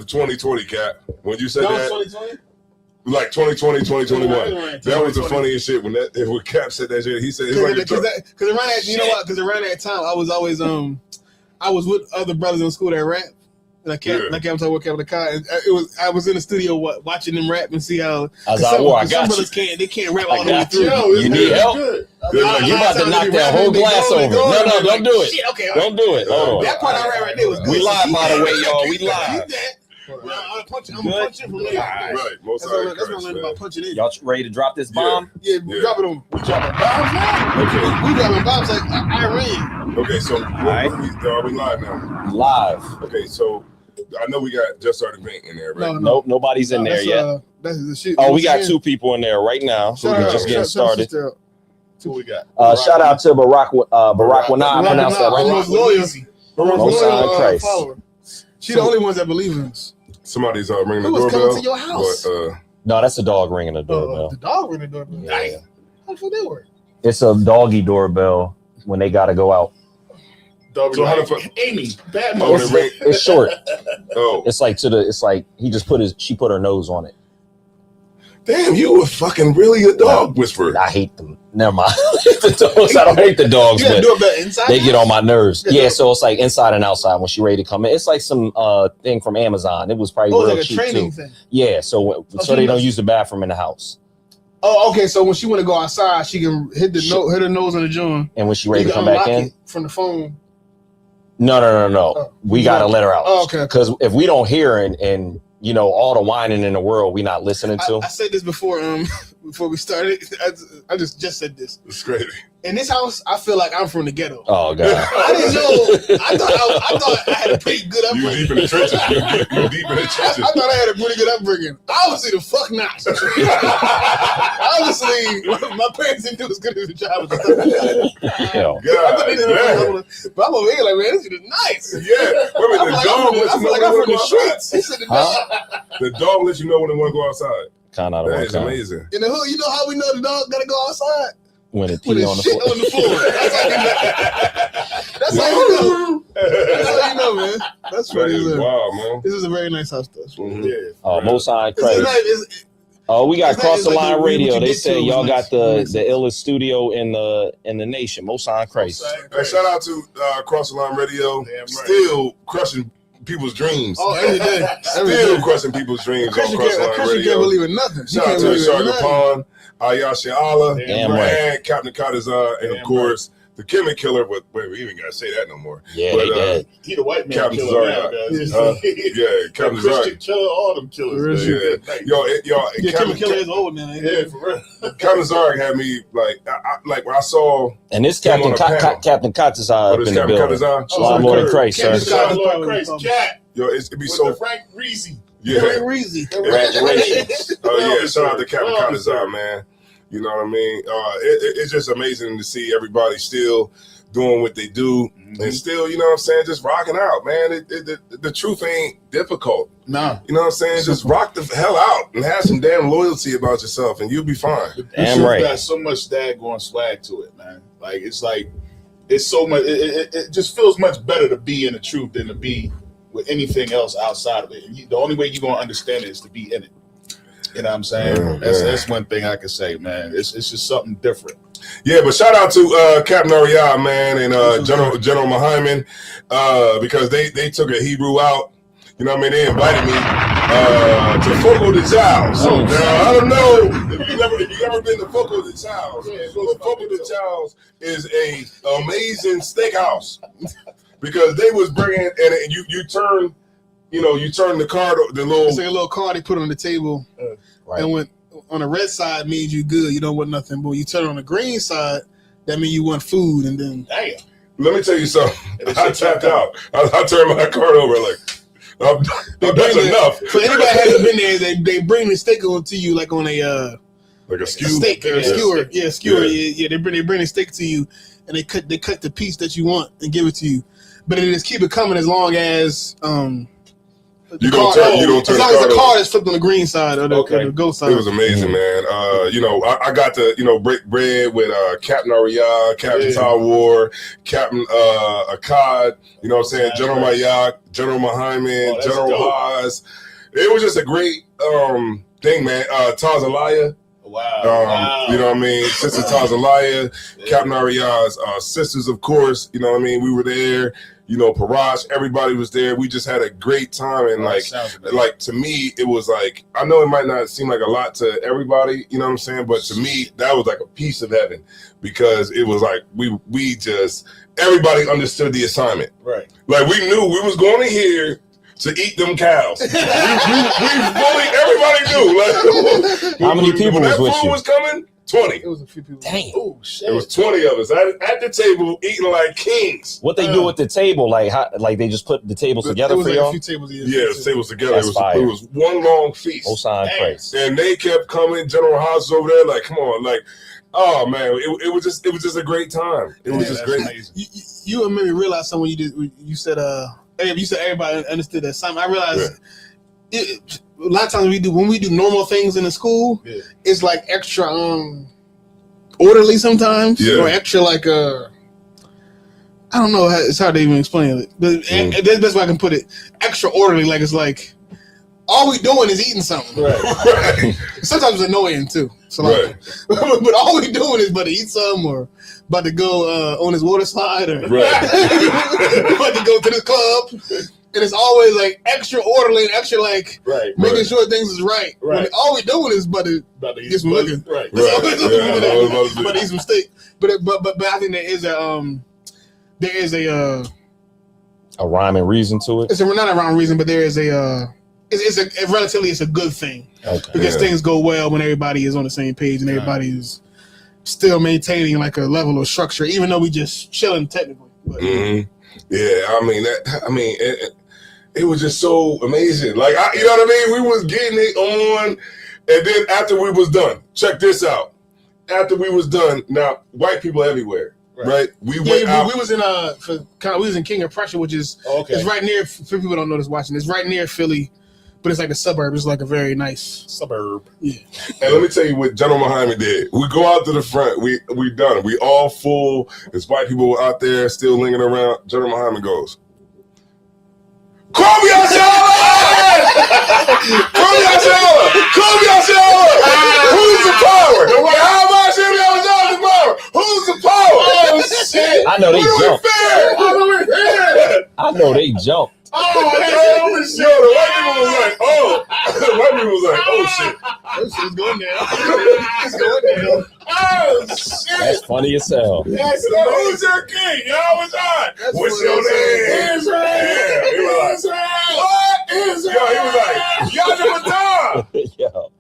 of 2020, Cap. When you said that. 2020? Like 2020, 2021. That was the funniest shit when Cap said that shit. He said, because around that, you know what? Because around that time, I was always I was with other brothers in school that rap. And I kept working on the car. And I was in the studio watching them rap and see how some brothers can't rap all the way through. You need help. You about to knock that whole glass over. No, don't do it. Shit, okay, don't do it. Hold on. That part I rap right there was good. We live, by the way, y'all. We live. I'm punching from there. Right. That's what I learned about punching in. Y'all ready to drop this bomb? Yeah, we dropping them. We dropping bombs now? Okay. We dropping bombs like Iran. Okay, so are we live now? Live. Okay, so I know we got Just Started Paint in there, right? Nope, nobody's in there yet. That's the shit. Oh, we got two people in there right now. So we're just getting started. Who we got? Shout out to Barack Wanah. I pronounced that right. Most loyal Christ. She the only ones that believe in us. Somebody's ringing the doorbell. Who was coming to your house? But, no, that's a dog ringing the doorbell. The dog ringing the doorbell? Yeah. How the fuck that work? It's a doggy doorbell when they got to go out. So how the fuck? Amy, bad it's short. Oh. It's like she put her nose on it. Damn, you were fucking really a dog whisperer. I hate them. Never mind. The dogs, I don't hate the dogs, but they get on my nerves. Yeah, so it's like inside and outside when she ready to come in. It's like some thing from Amazon. It was probably real like cheap a training too. Thing. Yeah, so they don't use the bathroom in the house. Oh, okay. So when she want to go outside, she can hit her nose on the joint. And when she ready to come back in from the phone. No. Oh, we gotta let her out. Oh, okay. Because if we don't hear and you know all the whining in the world, we not listening to. I said this before we started. I just said this. It's crazy. In this house, I feel like I'm from the ghetto. Oh God! I didn't know. I thought I had a pretty good upbringing. You deep in the trenches. You deep in the trenches. I thought I had a pretty good upbringing. Obviously, the fuck not. Obviously, my parents didn't do as good as the job as but I'm over here like, man, this shit is nice. Yeah. Remember, the dog lets you know when I'm to from go the outside. streets. The dog lets you know when they want to go outside. That is amazing. In the hood, you know how we know the dog gotta go outside? When it pee on the floor. That's how you know. That's how you know, man. That's funny. Wow, man. This is a very nice house, though. Mm-hmm. Yeah. Most high Christ. We got Cross the Line Radio. They say y'all got the illest studio in the nation. Most high Christ. Hey, shout out to Cross the Line Radio. Still crushing people's dreams. Oh, every day. Still crushing people's dreams on Cross the Line Radio. Can't believe in nothing. Shout out to Shaka Pond, Ayasha Allah, and Captain Katazar, and of course the Kemet Killer. But wait, we even gotta say that no more. Yeah, but, he the white man Captain killer Zarya. now, yeah, Captain Christian killer, all them killers. Y'all, Kemet Killer is old now. Yeah, for real. Captain Zarya had me like when I saw. And this Captain Katazar up in the building. Oh, Lord of Christ, sir. Lord of Christ, Cat. Yo, it'd be so. Frank Reezy. Yeah. Frank Reezy. Oh yeah, shout out to Captain Katazar, man. You know what I mean? It's just amazing to see everybody still doing what they do and still, you know what I'm saying, just rocking out, man. The truth ain't difficult. No. You know what I'm saying? Just rock the hell out and have some damn loyalty about yourself and you'll be fine. Damn right. Got so much daggone swag to it, man. It's so much, it just feels much better to be in the truth than to be with anything else outside of it. And the only way you're going to understand it is to be in it. You know what I'm saying? That's one thing I can say, man. It's just something different. Yeah, but shout out to Captain Ariyah, man, and General Mahyman, because they took a Hebrew out. You know what I mean? They invited me to Fogo de Chao. So now, I don't know if you ever been to Fogo de Chao. Fogo de Chao is a amazing steakhouse because they was bringing and you turn. You know, you turn the card, it's like a little card they put on the table, and when on the red side means you good, you don't want nothing. But when you turn on the green side, that means you want food. And then, damn. Let me tell you something. I tapped out. I turned my card over like, that's enough. So anybody hasn't been there, they bring the steak to you like on a like a skewer. Steak or a skewer. Yeah, skewer. Yeah. They bring the steak to you, and they cut the piece that you want and give it to you. But it just keep it coming as long as You don't turn as long as the card is flipped on the green side or the go side. It was amazing, man. I got to break bread with Captain Ariyah, Captain Tawar, Captain Akkad. You know what I'm saying? General Mayak, General Muhammad, General Haas. It was just a great thing, man. Tazalaya. Wow. You know what I mean? Sister Tazalaya, Captain Ariyah's sisters, of course. You know what I mean? We were there. You know, Parash, everybody was there. We just had a great time. And like to me, it was like, I know it might not seem like a lot to everybody, you know what I'm saying? But to me, that was like a piece of heaven because it was like, we just, everybody understood the assignment. Right. Like we knew we was going to here to eat them cows. we fully, everybody knew. Like, how many people was with you? Was coming? 20. It was a few people. Dang. Oh shit. It was 20 of us at the table eating like kings. What they do at the table? Like they just put the tables together for y'all? A few tables. The tables together. It was one long feast. Praise. And they kept coming. General House over there, like, come on, like, oh man, it was just a great time. It was just great. You made me realize something you said everybody understood that assignment. I realized a lot of times when we do normal things in the school, it's like extra orderly sometimes, or extra like I don't know. It's hard to even explain it, but that's the best way I can put it. Extra orderly, like it's like all we doing is eating something. Right. Sometimes it's annoying too. So like, but all we doing is about to eat something or about to go on his water slide or about to go to the club. And it's always like extra orderly and extra like making sure things is right. When all we doing is about to get some looking. About to eat some steak. But I think there is a rhyme and reason to it. It's not a rhyme reason, but there is it's a good thing because things go well when everybody is on the same page and everybody is still maintaining like a level of structure, even though we just chilling technically. But, it was just so amazing. Like, you know what I mean? We was getting it on, and then after we was done, check this out. After we was done, now white people everywhere, right? We went out. We was in King of Prussia, which is it's right near. For people who don't know this watching, it's right near Philly, but it's like a suburb. It's like a very nice suburb. Yeah. And let me tell you what General Muhammad did. We go out to the front. We done. We all full. There's white people out there still lingering around. General Muhammad goes, Kobe Ashala! Kobe Ashala! Kobe Ashala! Who's the power? How much the power? Who's the power? Oh shit! I know they jumped. I know they jumped. Oh, shit. The white people was like, oh shit. This shit's going down. It's going down. Oh shit. That's funny as hell. Who's your king? Y'all was on. What's your name? Israel. Yeah. He was like, what? Israel. Yo, he was like, Yajah Baton. Yo.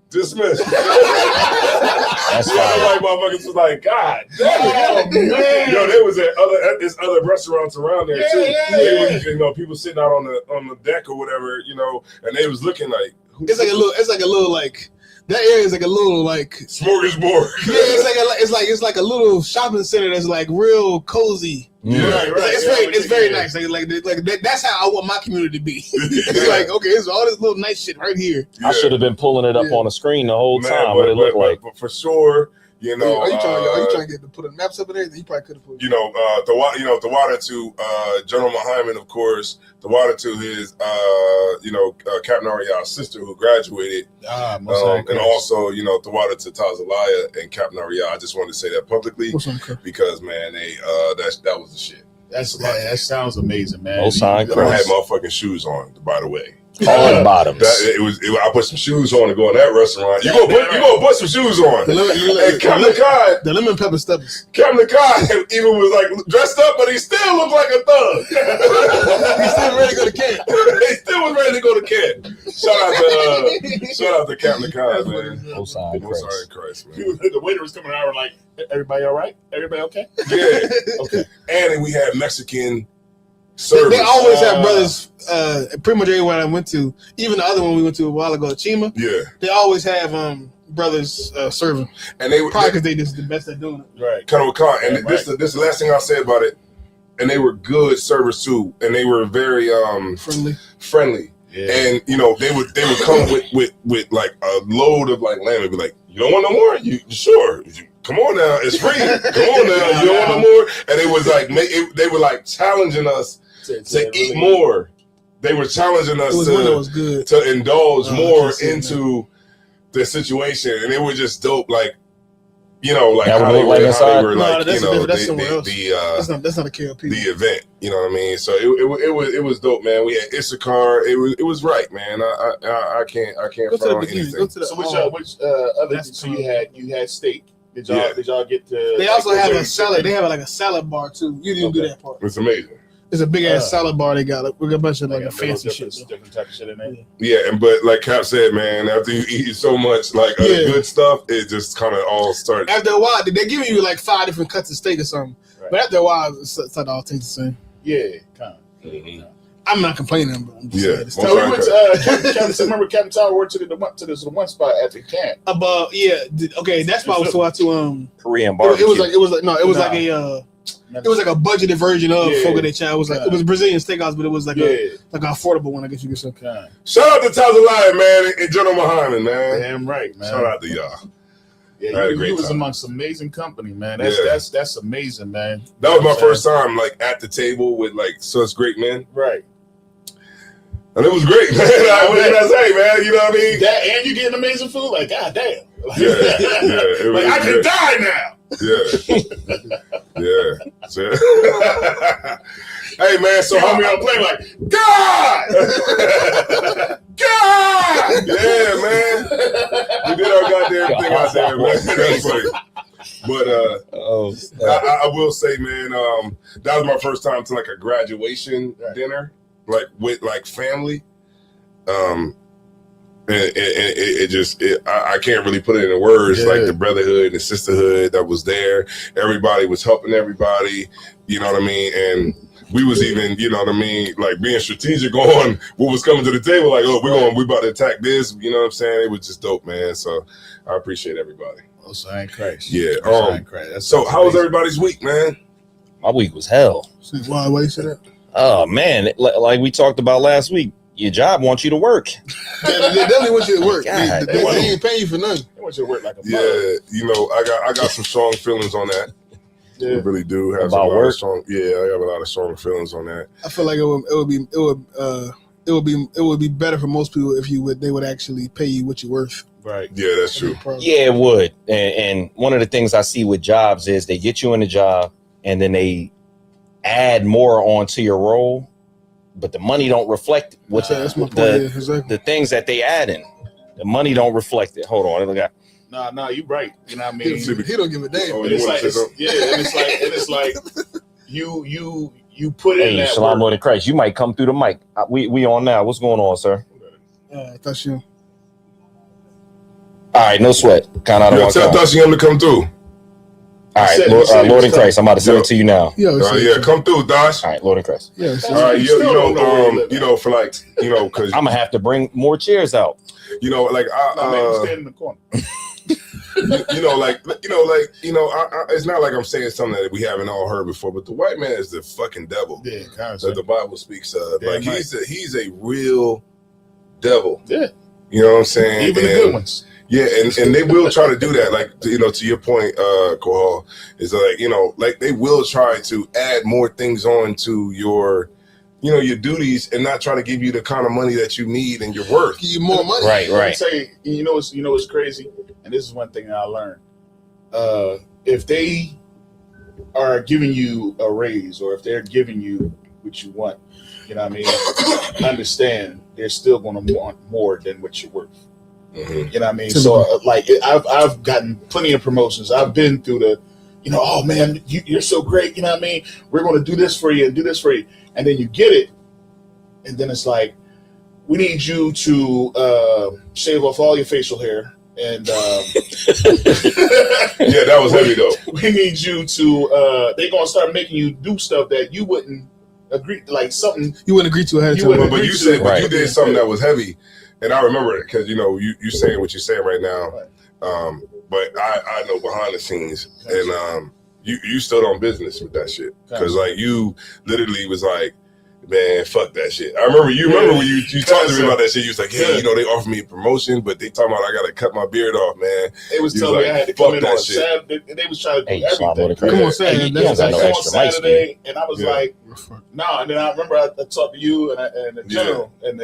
Dismissed. That's white motherfuckers was like, God damn it. Yo, there was this other restaurants around there too. They were, people sitting out on the deck or whatever, and they was looking like it's like a little like that area is like a little like smorgasbord. Yeah, it's like a little shopping center that's like real cozy. Yeah, right. It's very nice. Like that's how I want my community to be. It's like, okay, it's all this little nice shit right here. I should have been pulling it up on the screen the whole time. What it looked like. But for sure, are you trying to put the maps up in there? You probably could have put. The water to General Muhammad, of course. The water to his, Captain Ariyah's sister who graduated, and also, the water to Tazalaya and Captain Ariyah. I just wanted to say that publicly because, man, that was the shit. That sounds amazing, man. I had motherfucking shoes on, by the way. Hard bottoms. I put some shoes on to go in that restaurant. You gonna put some shoes on. And Captain Akkad, the lemon pepper steppers. Captain Akkad even was like dressed up, but he still looked like a thug. He's still ready to go to camp. He still was ready to go to camp. Shout out to Captain Akkad, man. Oh, sorry, Christ, man. The waiter was coming out and like, everybody all right? Everybody okay? Yeah. Okay. And we had Mexican service. They always have brothers. Pretty much everywhere I went to, even the other one we went to a while ago, Chima. Yeah, they always have brothers serving, and they probably because they just the best at doing it. Right, kind of a and this is the last thing I'll say about it. And they were good servers too, and they were very friendly. And you know, they would come with like a load of like lamb and be like, you don't want no more? You sure? Come on now, it's free. Come on now, you don't want no more? And it was like they were like challenging us to eat more. They were challenging us to indulge more into the situation, and it was just dope. Like, you know, like how they were like, you know, that's not a KLP. The event, you know what I mean? So it was dope, man. We had Issachar. It was right, man. I can't find anything. So which other? So you had steak. Did y'all get to? They also have a salad. They have like a salad bar too. You didn't do that part. It's amazing. It's a big ass salad bar they got. Like, we got a bunch of like fancy shit. Different type of shit in there. Yeah, but like Cap said, man, after you eat so much like good stuff, it just kind of all starts. After a while, they give you like 5 different cuts of steak or something. Right. But after a while, it's like all tastes the same. Yeah, kind of. Mm-hmm. I'm not complaining, but I'm just saying. So we went to remember Captain Tower worked to this one spot at the camp. That spot was so out to Korean barbecue. It was like a budgeted version of Fogo de Chao. It was like it was a Brazilian steakhouse, but it was like an affordable one, I guess you could say. Shout out to Tazalaya, man, and General Muhammad, man. Damn right, man. Shout out to y'all. Yeah, you was amongst amazing company, man. That's amazing, man. That was my first time like at the table with like such great men. Right. And it was great, man. What can I say, man? You know what I mean? That and you getting amazing food, like goddamn. Yeah. Like I can die now. Hey man, so how we on play like God, God. Yeah, man. We did our goddamn thing out there, man. That's funny. But I will say, man, that was my first time to like a graduation dinner, like with like family. I can't really put it into words, like the brotherhood and the sisterhood that was there. Everybody was helping everybody, you know what I mean? And we was even, you know what I mean, like being strategic on what was coming to the table, like, we about to attack this, you know what I'm saying? It was just dope, man. So I appreciate everybody. Also, I ain't crazy. Yeah. So how was everybody's week, man? My week was hell. Why you say that? Oh man, like we talked about last week. Your job wants you to work. They definitely want you to work. They ain't paying you for nothing. They want you to work like a mother. You know, I got some strong feelings on that. I really do have about a lot of strong. Yeah, I have a lot of strong feelings on that. I feel like it would be better for most people if they would actually pay you what you're worth. Right. Yeah, that's true. Yeah, it would. And one of the things I see with jobs is they get you in a job and then they add more onto your role, but the money don't reflect what the things that they add in. The money don't reflect it. Hold on. No, you're right. You know what I mean? He don't give a damn. And it's like you put in that Shalom, Lord in Christ. You might come through the mic. We on now. What's going on, sir? That's you. All right, no sweat. Kind of. Tell Tashiam to come through. All right, Lord in Christ. I'm about to send it to you now. Come through, Dash. All right, Lord in Christ. Yeah. All right, you know, for like, you know, because I'm gonna have to bring more chairs out. You know, like stand in the corner. It's not like I'm saying something that we haven't all heard before, but the white man is the fucking devil that the Bible speaks of. Like he's a real devil. Yeah, you know what I'm saying. Even the good ones. Yeah, and they will try to do that. Like, you know, to your point, Kohal, is like, you know, like they will try to add more things on to your, you know, your duties and not try to give you the kind of money that you need and your worth. Give you more money. Right. Say, you know what's crazy? And this is one thing I learned. If they are giving you a raise or if they're giving you what you want, you know what I mean? Understand they're still going to want more than what you're worth. Mm-hmm. You know what I mean? So like I've gotten plenty of promotions. I've been through the, you know, oh man, you're so great. You know what I mean? We're going to do this for you and do this for you. And then you get it. And then it's like, we need you to shave off all your facial hair. And yeah, that was heavy though. We need you to, they're going to start making you do stuff that you wouldn't agree, like something. You wouldn't agree to ahead of time. But you said, but you did something that was heavy. And I remember it because, you know, you're saying what you're saying right now. Right. But I know behind the scenes. And you stood on business with that shit. Because, like, you literally was like, Man, fuck that shit. I remember when you talked to me about that shit. You was like, hey, you know, they offered me a promotion, but they talking about I gotta cut my beard off, man. They was telling me I had to come in on Saturday. They was trying to do everything. Come on, Saturday. That's on Saturday, and I was like, no. And then I remember I talked to you and the general, and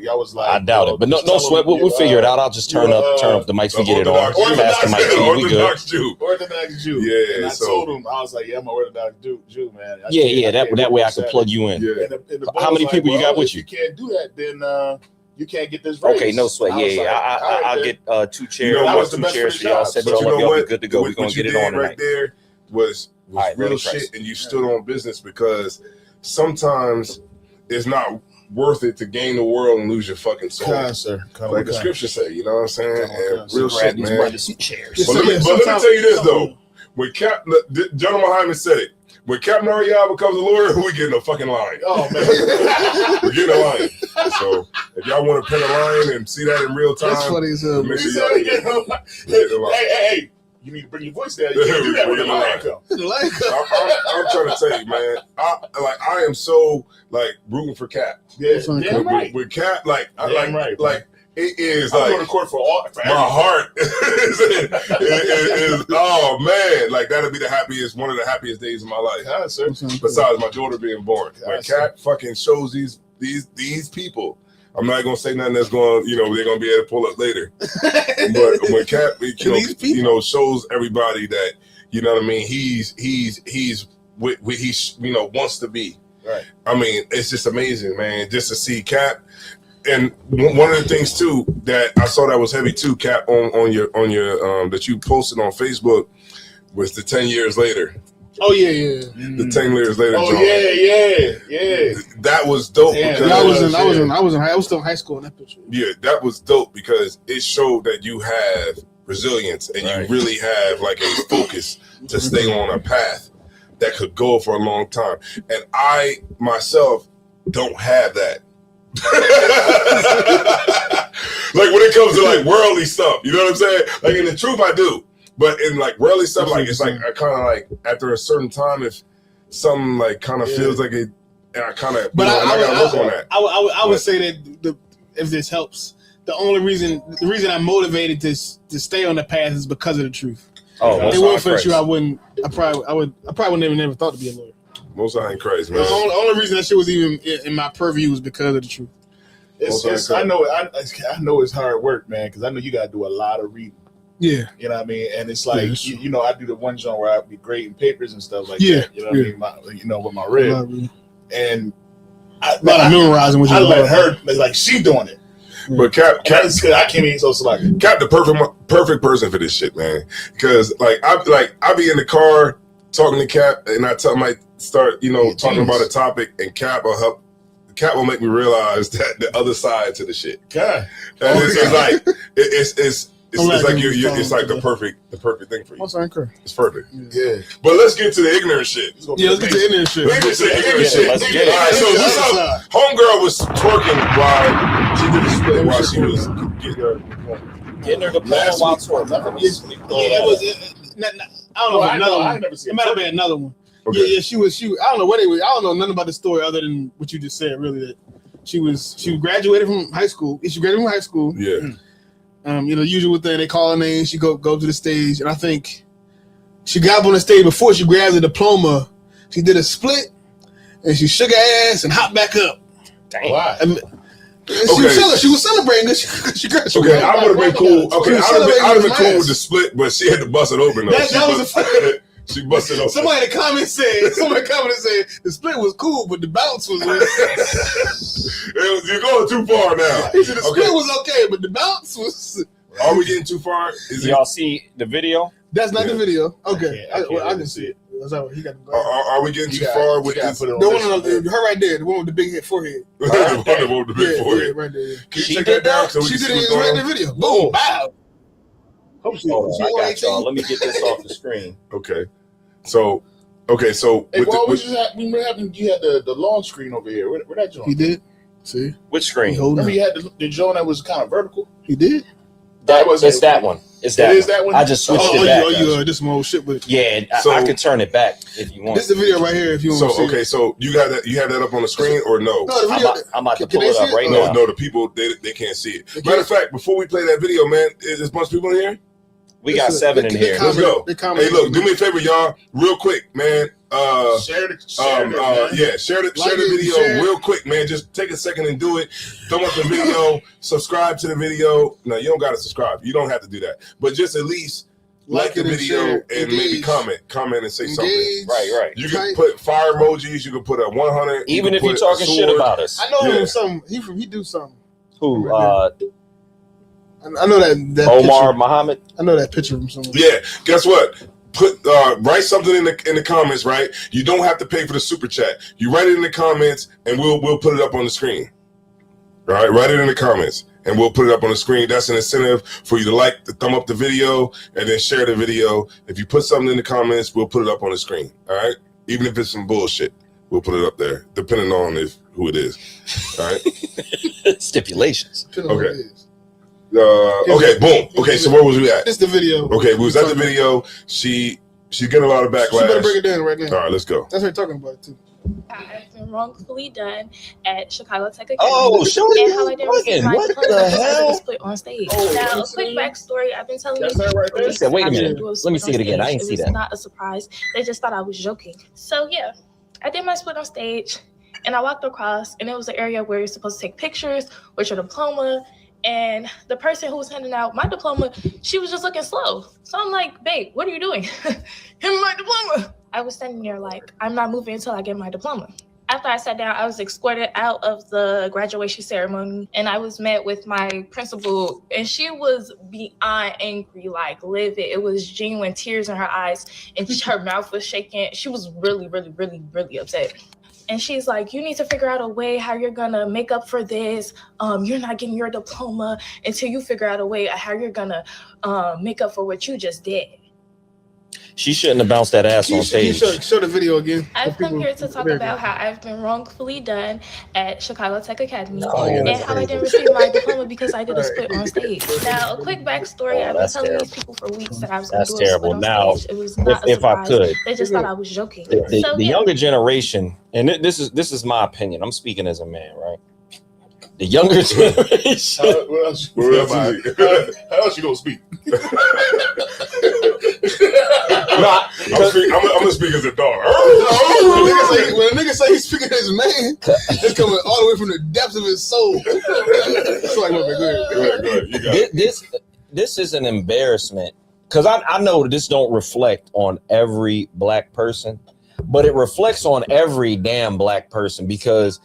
y'all was like, I doubt it, but no sweat. We'll figure it out. I'll just turn up the mics. We get it on. Orthodox Jew. Orthodox Jew. Yeah. And I told him, I was like, yeah, I'm an Orthodox Jew, man. That way I can plug you in. Yeah. And how many people you got with you? If you can't do that, then you can't get this raise. Okay, no sweat. I'll get 2 chairs. You know, that was 2 chairs for y'all. Set y'all up. Y'all be good to go. We're gonna get it on tonight. Right there was real shit, and you stood on business because sometimes it's not worth it to gain the world and lose your fucking soul. Like the scripture say, you know what I'm saying? And real shit, man. But let me tell you this though. When General Hyman said it, when Captain Ariel becomes a lawyer, we get in a fucking line. Oh, man. We get in a line. So if y'all want to pin a line and see that in real time, that's funny as hell. Make sure y'all get in a line. Hey, you need to bring your voice down. You can't do that when the line comes. I'm trying to tell you, man. I am so rooting for Cap. Yeah, damn right. With Cap, right. It is I'm going to court for my heart is oh man, that'll be one of the happiest days of my life. God, sir. Besides my daughter being born. When Cap fucking shows these people, I'm not gonna say nothing that's going, they're gonna be able to pull up later. But when Cap, shows everybody that, you know what I mean, he's wants to be. Right. I mean, it's just amazing, man, just to see Cap. And one of the things too that I saw that was heavy too, Cap, on your that you posted on Facebook was the 10 years later. Oh yeah. The 10 years later. Oh yeah. That was dope. Because I was still in high school in that picture. Yeah, that was dope because it showed that you have resilience and you really have a focus to stay on a path that could go for a long time. And I myself don't have that. When it comes to worldly stuff, you know what I'm saying? In the truth, I do, but in worldly stuff, it's I kind of after a certain time, if something kind of feels like it, and I kind of, but I gotta look on that. I would say that if this helps, the reason I'm motivated to stay on the path is because of the truth. Oh, if it weren't for the truth, I probably would never thought to be a lawyer. Most I ain't crazy, man. The only reason that shit was even in my purview was because of the truth. I know it's hard work, man, because I know you got to do a lot of reading. Yeah. You know what I mean? And it's I do the one joint where I be grading papers and stuff like that. You know what I mean? With my red. And I memorizing what you let her, she doing it. But Cap, I can't be so selective. Cap, the perfect person for this shit, man. Because I be in the car talking to Cap, and I might start talking about a topic, and Cap will help. Cap will make me realize that the other side to the shit. God, and it's like the perfect thing for you. It's perfect. Yeah. But let's get to the ignorant shit. Let's get to the ignorant shit. Let's get it. All right, so this homegirl was twerking while she did a split while she was getting her diploma while twerking. It was. I don't know. Another one. It might have been another one. Okay. Yeah. She was. I don't know what it was. I don't know nothing about the story other than what you just said. Really, that she graduated from high school. She graduated from high school. Yeah. The usual thing. They call her name. She go to the stage, and I think she got up on the stage before she grabbed the diploma. She did a split, and she shook her ass and hopped back up. Dang. Why? She was celebrating because she graduated. Okay, I would have been cool. Okay, I would have been cool with the split, but she had to bust it open. She busted open. Somebody in the comments said the split was cool, but the bounce was. You're going too far now. The split was okay, but the bounce was. Are we getting too far? Y'all see the video? That's not the video. Okay, I can see it. He got are we getting too far with this? The one, her right there, the one with the big forehead. The one with the big forehead. Right there. Can you check that down? She did it right in the video. Boom, wow. I got y'all. Let me get this off the screen. Okay. So. Hey, what happened? You had the long screen over here. Where that joint? He did. See? Which screen? Remember you had the joint that was kind of vertical? He did. It's that one. It's that. It is that one. I just switched it back. This some old shit, but yeah, So- I could turn it back if you want. this is the video right here. If you want So to see okay, so you have that up on the screen or no? No, the video. I'm about to Can pull they it up see it? right No, now. no, the people they can't see it. They Matter of can't? fact, before we play that video, man, there's a bunch of people in here. We got 7 in here. Let's go. They comment. Hey, look, do me a favor, y'all, real quick, man. Share it, Share the video share it. real quick, man. Just take a second and do it. Thumb up the video, subscribe to the video. No, you don't gotta subscribe. You don't have to do that. But just at least like the it and video share, and maybe engage. comment and say something. Engage. Right. You can Type. put fire emojis. You can put a 100. Even you if can you're put talking a shit sword. about us. I know Yeah. him. He do something. Who? I know that Omar picture. Muhammad. I know that picture from somewhere. Yeah. Guess what? Write something in the comments. Right. You don't have to pay for the super chat. You write it in the comments, and we'll put it up on the screen. All right. Write it in the comments, and we'll put it up on the screen. That's an incentive for you to like, to thumb up the video, and then share the video. If you put something in the comments, we'll put it up on the screen. All right. Even if it's some bullshit, we'll put it up there, depending on who it is. All right. Stipulations. Okay. Okay, boom. Okay, so where was we at? This the video. Okay, we was at the video. She's getting a lot of She better break backlash. it down right now. All right, let's go. That's what you're talking about too. I've been wrongfully done at Chicago Tech Academy. Oh, Shorty, and how I didn't receive my what diploma the because I did hell? a split on stage. Oh, now, a that's quick it. backstory. I've been telling That's you that right there? He said, wait a minute. Let me see it again. I ain't see It that. was not a surprise. They just thought I was joking. So yeah, I did my split on stage, and I walked across, and it was an area where you're supposed to take pictures with your diploma. And the person who was handing out my diploma, she was just looking slow. So I'm like, babe, what are you doing? Give me my diploma. I was standing there like, I'm not moving until I get my diploma. After I sat down, I was escorted out of the graduation ceremony, and I was met with my principal, and she was beyond angry, like livid. It was genuine tears in her eyes, and her mouth was shaking. She was really, really, really, really upset. And she's like, you need to figure out a way how you're gonna make up for this. You're not getting your diploma until you figure out a way how you're gonna make up for what you just did. She shouldn't have bounced that ass on stage. Show the video again. I've come here to talk about how I've been wrongfully done at Chicago Tech Academy Oh, yeah, and that's how I didn't crazy. receive my diploma because I did a split on stage. Now, a quick backstory. I've been that's telling terrible. these people for weeks that I was going That's to do a split terrible. on Now, stage. It was not a if I surprise. could, They just thought I was joking. the So, yeah. younger generation, and this is my opinion. I'm speaking as a man, right? The younger generation. What else? Where else is he? How else you gonna speak? Nah, I'm gonna speak as a dog. When a nigga say he's speaking as a man, it's coming all the way from the depths of his soul. It's like, okay, go ahead. Go ahead. You got it. This is an embarrassment because I know that this don't reflect on every black person, but it reflects on every damn black person because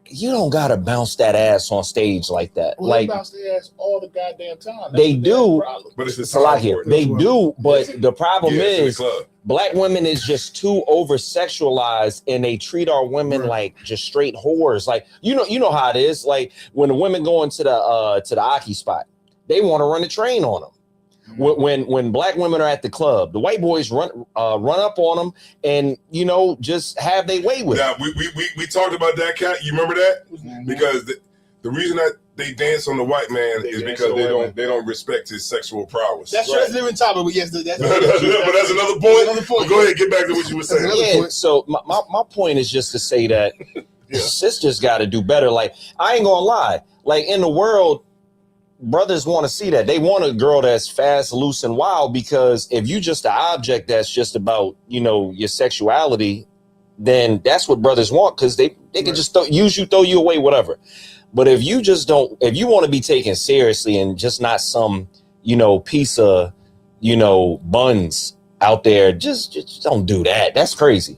you don't gotta bounce that ass on stage like that. Well, Like they bounce their ass all the goddamn time. That's they the damn do. problem. But it's It's a lot here. They do, but the problem Yeah, is to the club. black women is just too over sexualized and they treat our women like just straight whores. Like you know how it is. Like when the women go into the Aki spot, they want to run the train on them. When black women are at the club, the white boys run up on them and just have their way with it. Now we talked about that, Cat. You remember that? Because the reason that they dance on the white man is dance because on the white they don't respect his sexual prowess. That's Right. that's a different topic, but yes, that's But that's another point. Another point. But go ahead, get back to what you were saying. Another Yeah, point. so my point is just to say that Yeah. sisters got to do better. Like I ain't gonna lie, like in the world, brothers want to see that. They want a girl that's fast, loose, and wild because if you just an object that's just about your sexuality, then that's what brothers want because they can just use you, throw you away, whatever. But if you just don't, if you want to be taken seriously and just not some piece of buns out there, just don't do that. That's crazy.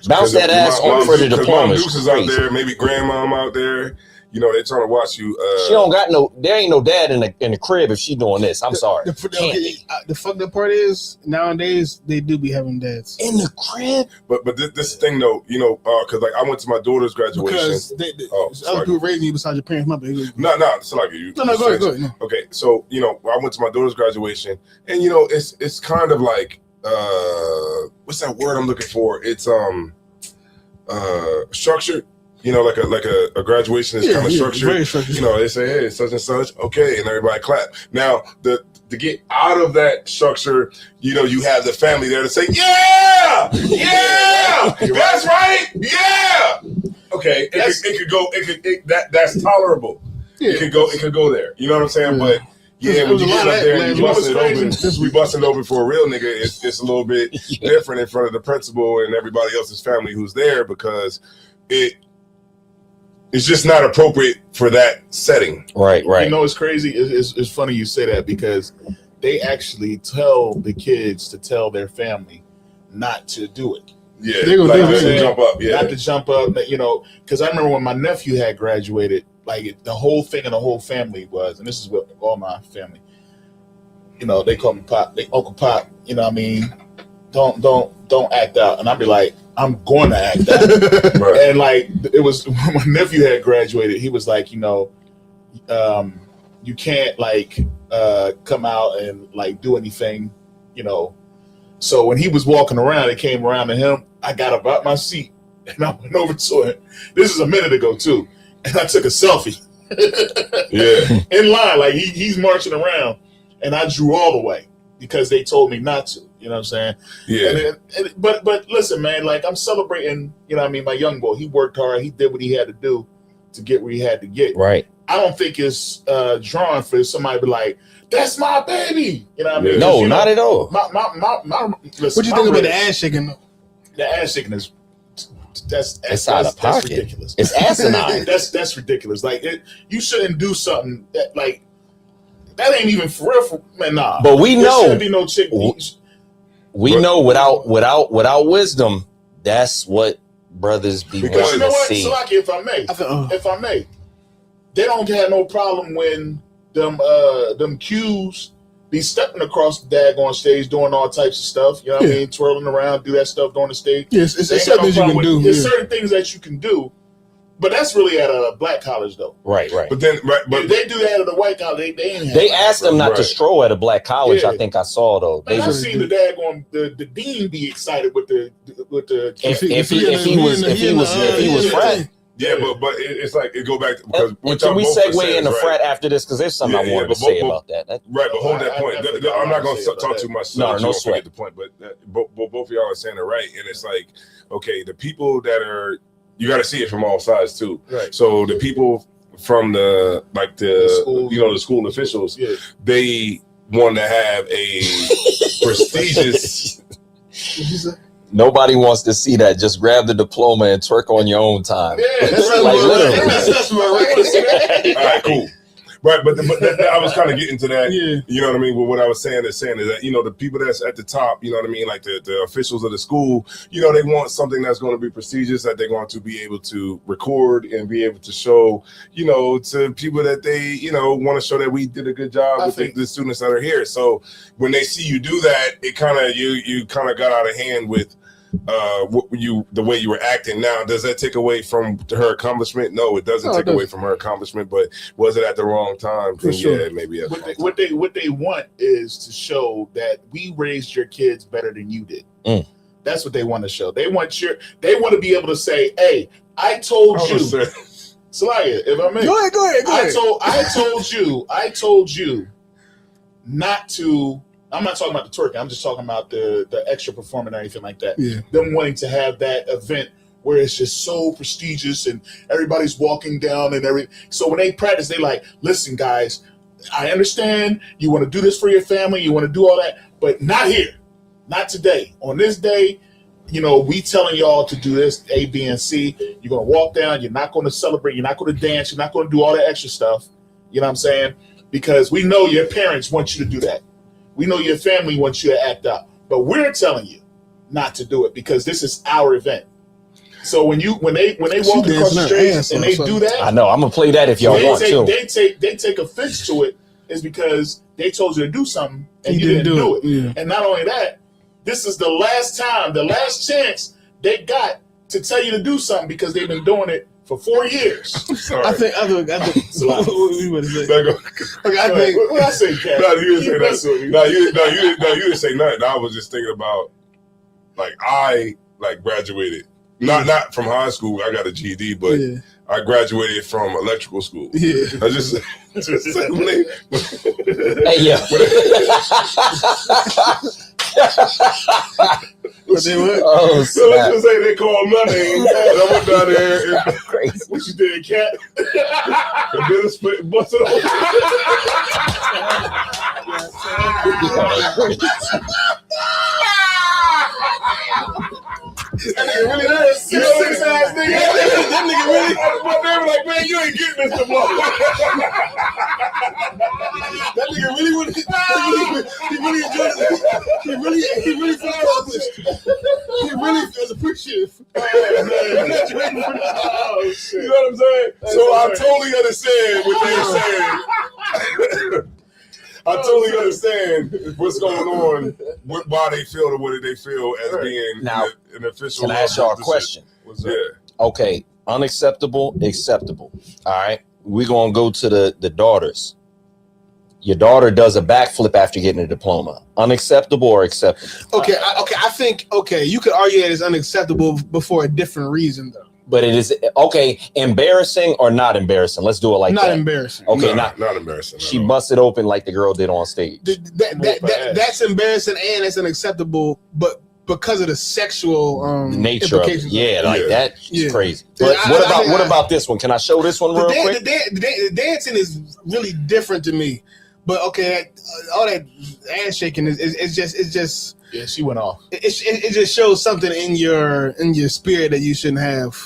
Bounce that ass on for the diploma. Mom Dukes is out there, maybe grandmom out there. They're trying to watch you. She don't got there ain't no dad in the crib if she doing this. I'm sorry. The fucked up part is nowadays they do be having dads In the crib? But this thing though, because like I went to my daughter's graduation. because other people raising you besides your parents. My baby. No, it's like you. No, go ahead. No. Okay, so I went to my daughter's graduation, and it's kind of like what's that word I'm looking for? It's structured. Like a graduation is kind of structured. Very structured. They say, hey, such and such, okay, and everybody clap. Now the to get out of that structure, you know, you have the family there to say, yeah, that's right, yeah. Okay, it could go. That's tolerable. Yeah. It could go there. You know what I'm saying? Yeah. But yeah, when you get up there and you busting it open for a real nigga, it's a little bit different in front of the principal and everybody else's family who's there, because it's just not appropriate for that setting. Right. You know, it's crazy. It's funny you say that, because they actually tell the kids to tell their family not to do it. Yeah, not to jump up. Yeah, not to jump up. You know, because I remember when my nephew had graduated, like the whole thing and the whole family was, and this is what all my family, you know, they call me Pop, Uncle Pop. You know what I mean? Don't act out, and I'd be like, I'm going to act out. Right. And like it was when my nephew had graduated, he was like, you know, you can't like come out and like do anything, you know. So when he was walking around, it came around to him. I got up out my seat and I went over to him. This is a minute ago too, and I took a selfie. Yeah, in line, like he's marching around, and I drew all the way because they told me not to. You know what I'm saying? Yeah. But listen, man, like I'm celebrating. You know what I mean? My young boy, he worked hard. He did what he had to do to get where he had to get. Right. I don't think it's drawn for somebody to be like, that's my baby. You know what I mean? No, not at all. Listen, what you think about the ass shaking though? The ass shaking is that's out of pocket. That's ridiculous. It's asinine. that's ridiculous. Like you shouldn't do something that like that ain't even for real. Man, nah. But we know there shouldn't be no chick. We know without wisdom, that's what brothers be because wanting you know to what? see. So like, if I may, they don't have no problem when them Qs be stepping across the daggone stage doing all types of stuff. You know what I mean? Twirling around, do that stuff during the stage. Yes, it's certain things you can do. There's certain things that you can do, but that's really at a black college though. Right. But then, if they do that at a white college, they ain't. They asked them not to stroll at a black college. Yeah. I think I saw though. Man, I've seen the daggone the dean be excited with the. If he was frat. Yeah, but it's like it go back to, because can we segue into frat after this, because there's something I wanted to say about that. Right, but hold that point. I'm not going to talk too much. No sweat. The point, but both of y'all are saying it right, and it's like, okay, the people that are, you got to see it from all sides too. Right. So the people from the school, you know, the school officials, they want to have a prestigious. Nobody wants to see that. Just grab the diploma and twerk on your own time. Yeah, that's like literally. All right, cool. Right, but I was kind of getting to that. Yeah. You know what I mean? Well, what I was saying is that, you know, the people that's at the top, you know what I mean, like the officials of the school, you know, they want something that's going to be prestigious, that they're going to be able to record and be able to show, you know, to people that they, you know, want to show that we did a good job with the students that are here. So when they see you do that, it kind of you kind of got out of hand with the way you were acting. Now, does that take away from her accomplishment? No, it doesn't take away from her accomplishment, but was it at the wrong time? For sure. Yeah, maybe at what they want is to show that we raised your kids better than you did. That's what they want to show. They want to be able to say, hey, I told you. Salaya, if I may. Go ahead. I told you not to. I'm not talking about the twerking. I'm just talking about the extra performing or anything like that. Yeah. Them wanting to have that event where it's just so prestigious and everybody's walking down and everything. So when they practice, they like, listen, guys, I understand you want to do this for your family, you want to do all that, but not here, not today. On this day, you know, we telling y'all to do this, A, B, and C. You're going to walk down. You're not going to celebrate. You're not going to dance. You're not going to do all that extra stuff. You know what I'm saying? Because we know your parents want you to do that. We know your family wants you to act out, but we're telling you not to do it because this is our event. So when they walk across the street and they do that, I know I'm gonna play that if y'all want to. They take offense to it is because they told you to do something and you didn't do it. Yeah. And not only that, this is the last chance they got to tell you to do something because they've been doing it for 4 years. I think what I say, Cat? No, you didn't say that. No, you didn't say nothing. I was just thinking about, like, I graduated. Not from high school. I got a GED, but I graduated from electrical school. Yeah. I just simply. Hey, yeah. But they would. Oh, So let's snap. just say they called money. And I went down there and Crazy. What you did, cat? and did a split, busted open. That nigga really is. 6'6" ass nigga. That nigga really. They were like, man, you ain't getting this tomorrow. That nigga really would. He really enjoyed it. He really felt accomplished. He really feels appreciative. Oh, shit. You know what I'm saying? So I totally understand what they're saying. I totally understand what's going on, why they feel the way they feel as being Now, an official. Can I ask y'all a position. question? What's that? Yeah. Okay. Unacceptable, acceptable. All right. We're going to go to the daughters. Your daughter does a backflip after getting a diploma. Unacceptable or acceptable? Okay, I think you could argue that it's unacceptable, but for a different reason though. But it is okay. Embarrassing or not embarrassing? Let's do it like Not that. embarrassing. Okay, not embarrassing. She busted open like the girl did on stage. That's embarrassing and it's unacceptable, but because of the sexual The nature of it. implications. Yeah, like that. It's Yeah. crazy. But what about this one? Can I show this one real quick? The dancing is really different to me, but okay, all that ass shaking is just Yeah, she went off. it just shows something in your spirit that you shouldn't have.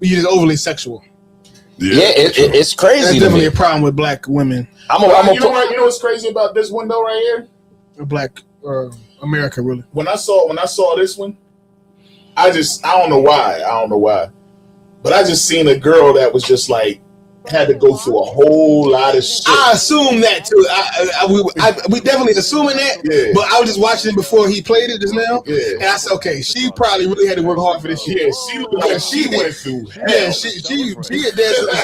You're just overly sexual. Yeah, it's crazy. That's to definitely me. a problem with black women, I'm You know what's crazy about this window right here? or black America, really. When I saw this one, I don't know why, but I just seen a girl that was just like had to go through a whole lot of shit. I assume that too. We definitely assuming that. Yeah. But I was just watching it before he played it just now, Yeah. and I said, okay, she probably really had to work hard for this shit. Yeah, she looked like she went through hell. Yeah, she dancing.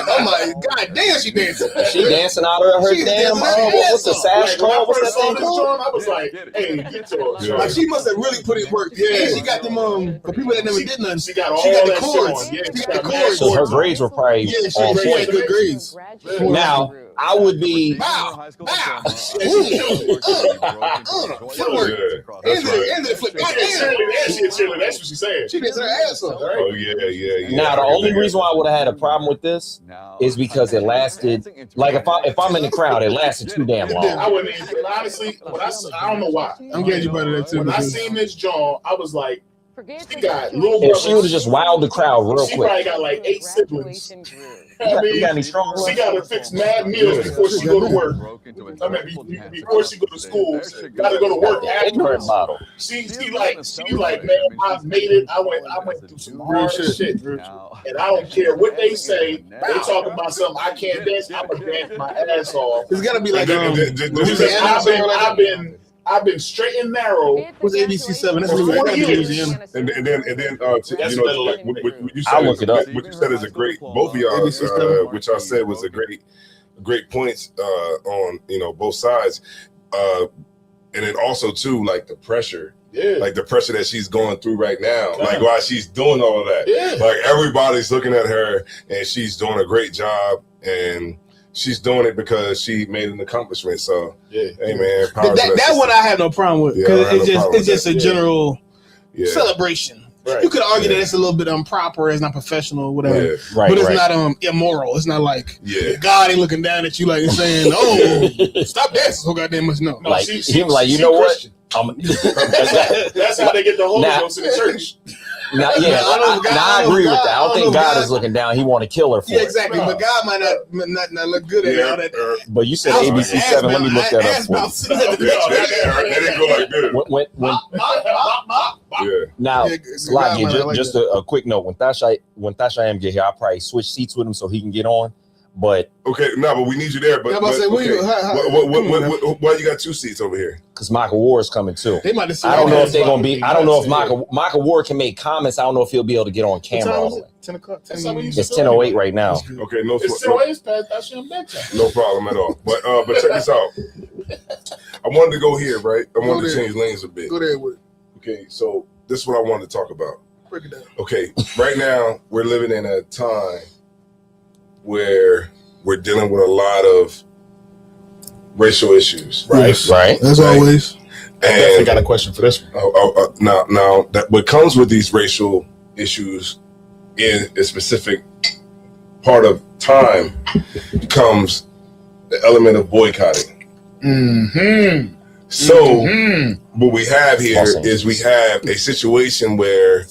Oh my god, damn, she dancing. She dancing out of her She damn. dancing out her What's the ass sash Like, when I called? What's first that saw thing this called? joint, I was like, "Hey, get your Yeah. Like she must have really put in work. Yeah, she got them for people that never did nothing. She got all She got the that chords. shit on. Yeah, She she got the got mad chords. So her grades were probably Yeah, she on had point. good grades. Now I would be. Footwork. That's right. End of the flip. She a cheerleader. That's what she said. She dancing her ass off. Oh yeah. Now the only reason why I would have had a problem with this is because it lasted. Like if I'm in the crowd, it lasted too damn I long. wouldn't even honestly. I don't know why. I'm glad you brought it up too. When I because- seen this joint, I was like, she got little If she would brothers. have just wowed the crowd real She quick. probably got like 8 siblings. You got any strong She got to fix mad meals before she go to work. I mean, before she go to school, got to go to work ignorant afterwards. model. She like, man, I made it. I went through some hard shit, and I don't care what they say. They talking about something I can't dance. I'm gonna dance my ass off. It's gotta be like Because I've been straight and narrow. What's ABC7? That's For 4 years. Louisiana. And then That's you know, better like, like- what you I'll said, look it up. what you said is a great. Both of y'all, which I said was a great points on both sides, and then also too like the pressure. Yeah. Like the pressure that she's going through right now, like while she's doing all of that, Yeah. like everybody's looking at her and she's doing a great job, and she's doing it because she made an accomplishment. So, Yeah. hey man, power to That one I have no problem with Yeah, I because have no problem it's just with a that. general yeah, celebration. Right. You could argue Yeah. that it's a little bit improper, it's not professional, or whatever. yeah, Right, But it's right. not immoral. It's not like yeah. God ain't looking down at you like and saying, "Oh, stop dancing so goddamn much." No, No, Like, she he was like, you she know what? Christian. That's That's how they get the Holy Now- Ghost in the church. Now, I yeah, don't know, I agree with that. I don't think know God God- is looking down. He want to kill her for yeah, it. exactly. No. But God might not look good at all that. But you said Ass- ABC7. Let me look that up for you. ass Yeah, that didn't go like this. When Yeah. now, Yeah, Slocky, God might like just a quick note. When Thashayam get here, I'll probably switch seats with him so he can get on. But Okay, no, but we need you there. But, I'm about to say, okay. Why you got 2 seats over here? because Michael Ward is coming too. They might have I don't know if they're Michael gonna be. I don't know if Michael Ward can make comments. I don't know if he'll be able to get on camera all the way. 10 o'clock. That's how we used It's 10:08 right now. Okay, no, It's still ways past that shit bedtime. no problem at all. But check this out. I wanted to go here, right? I wanted to there. change lanes a bit. Go there with it. Okay, so this is what I wanted to talk about. Break it down. Okay, right now we're living in a time where we're dealing with a lot of racial issues. Right. Right. As always. I definitely got a question for this one. Now that what comes with these racial issues in a specific part of time comes the element of boycotting. Mm-hmm. So what we have here is we have a situation where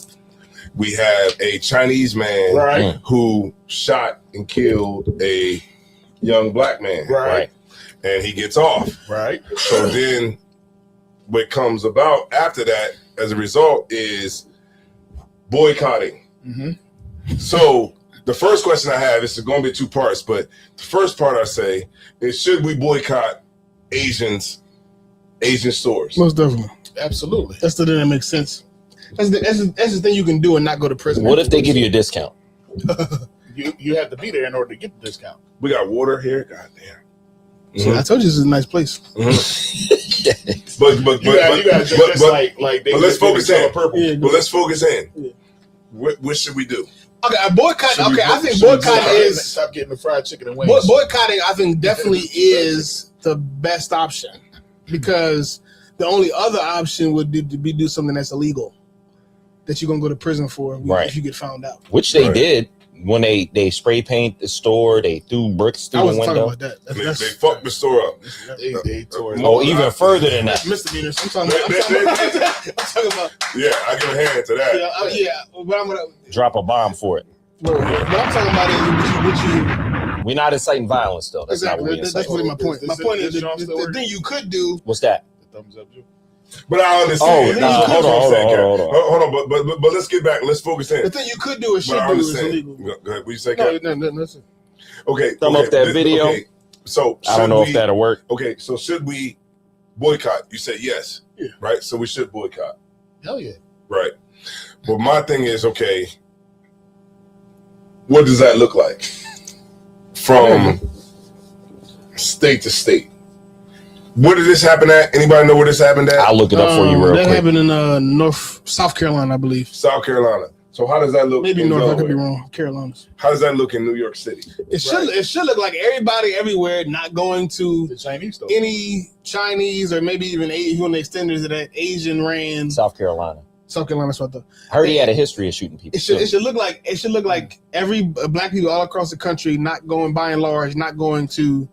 we have a Chinese man who shot and killed a young black man. Right. And he gets off. Right. So then what comes about after that as a result is boycotting. Mm-hmm. So the first question I have, this is going to be two parts, but the first part I say is, should we boycott Asian stores? Most definitely. Absolutely. That's the thing that makes sense. That's the thing you can do and not go to prison. What if they give you a discount? You have to be there in order to get the discount. We got water here. God damn. So I told you this is a nice place. But let's focus in. Yeah, But let's focus in. Yeah. What should we do? Okay, a boycott. Should we Okay, I boy- think should we boycotting is Stop getting the fried chicken and wings. boycotting. I think definitely is the best option, because the only other option would be to do something that's illegal, that you're gonna go to prison for if you get found out. Which they did when they spray paint the store. They threw bricks I through the wasn't talking window. about that. They fucked the store up. They tore it Oh, up. even further than that. That's misdemeanors. I'm talking about. Yeah, I give a hand to that. But I'm gonna. Drop a bomb for it. What I'm talking about is what you We're not inciting violence, though. That's not what exactly. we That's incite. really my point. My point is this the thing you could do. What's that? Thumbs up, Joe. But I understand. Oh, That's hold what I'm on, saying, hold on. Hold on. But let's get back. Let's focus in. The thing you could do or should But I do is understand. illegal. Go ahead. What you say, No, Cap? no, listen. Okay. Thumb up that video. Okay. So I don't know should if that'll work. Okay. So should we boycott? You say yes. Yeah. Right. So we should boycott. Hell yeah. Right. But my thing is, okay, what does that look like from state to state? Where did this happen at? Anybody know where this happened at? I'll look it up for you real that quick. happened in South Carolina, I believe. South Carolina. So how does that look? Maybe in North. I could be Delaware? wrong. Carolinas. How does that look in New York City? It should look like everybody everywhere not going to The Chinese store. any Chinese or maybe even if you want to extend it to that Asian ran South Carolina. South Carolina. That's what I heard he had a history of shooting people. it should look like every black people all across the country not going, by and large, not going to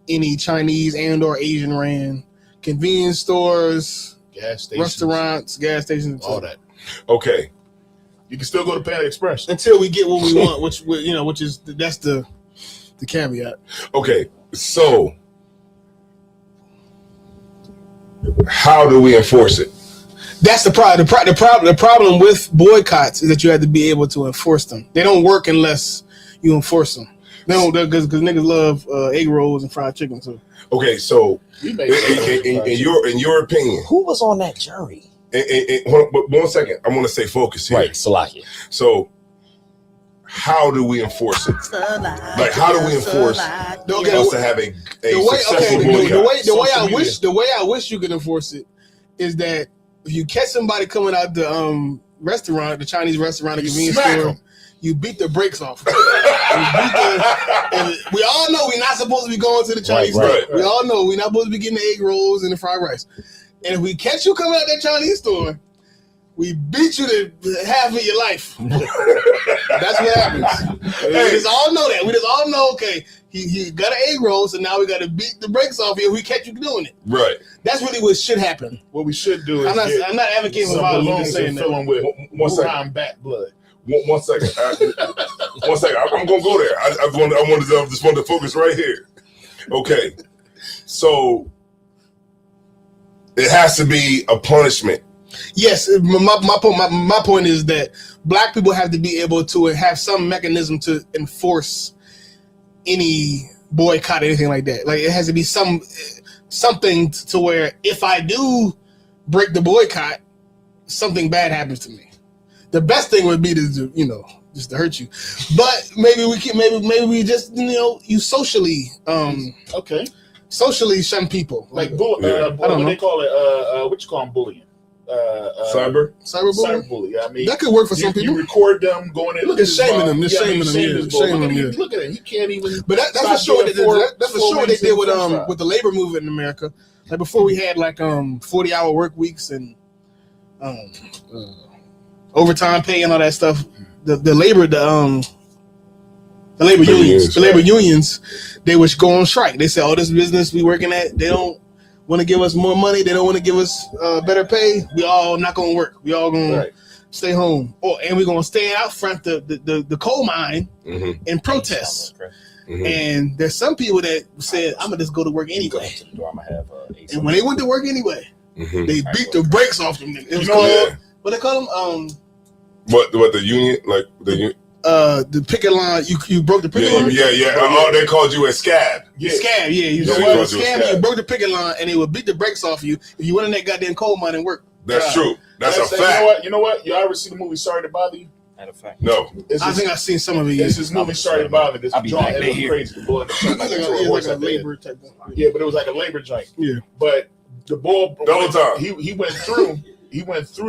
any Chinese and or Asian ran convenience stores, Gas stations. restaurants, gas stations, All that. Okay. You can still go to Panda Express. until we get what we want, which is that's the caveat. Okay. So how do we enforce it? That's the problem. The problem with boycotts is that you have to be able to enforce them. They don't work unless you enforce them. They don't, because niggas love egg rolls and fried chicken. So Okay. So We made in your opinion, Who was on that jury? hold on, 1 second. I want to say focus here. Right, Salakia. So how do we enforce it? Like, how do we enforce us to have a successful boycott? The way I wish you could enforce it is that if you catch somebody coming out the restaurant, the Chinese restaurant, the convenience smack store, 'em. you beat the brakes off. We all know we're not supposed to be going to the Chinese store. Right. We all know we're not supposed to be getting the egg rolls and the fried rice. And if we catch you coming out that Chinese store, we beat you to half of your life. That's what happens. We just all know that. We just all know, okay, he got an egg roll, so now we got to beat the brakes off you if we catch you doing it. Right. That's really what should happen. What we should do is I'm not advocating for some violence. I'm balloons just saying and that. fill them with One second. Wuhan bat blood. One second. 1 second. I'm gonna go there. I just wanted to focus right here. Okay. So it has to be a punishment. Yes, my point is that black people have to be able to have some mechanism to enforce any boycott or anything like that. Like it has to be something to where if I do break the boycott, something bad happens to me. The best thing would be to just to hurt you, but maybe we just you socially Okay. socially shun people Like I don't what know. they call it? What you call them? Bullying. cyberbully. I mean, that could work for some people. You record them going in. Look at shaming them. Shaming them. Look at it. He can't even. But that's for sure. That's for sure what they did with the labor movement in America. Like before, we had like 40-hour work weeks and overtime pay and all that stuff. The labor unions, they would go on strike. They said, "Oh, this business we working at, they don't want to give us more money. They don't want to give us better pay. We all not gonna work. We all gonna stay home, and we're gonna stay out front the coal mine and protest." And there's some people that said, "I'm gonna just go to work anyway." And when they went to work anyway, they beat the brakes off them. It was called, what they call them? What the union, like the union? The picket line, you broke the picket line. Oh, they called you a scab. Scab, you know what? Scab, you broke the picket line, and they would beat the brakes off you if you went in that goddamn coal mine and worked. That's true. That's a fact. You know what? You ever see the movie Sorry to Bother You? No. I think I've seen some of it. It's this movie Sorry to Bother You. This joint, it was crazy. The bullet like a labor type of. Yeah, but it was like a labor joint. Yeah. But the bull, he went through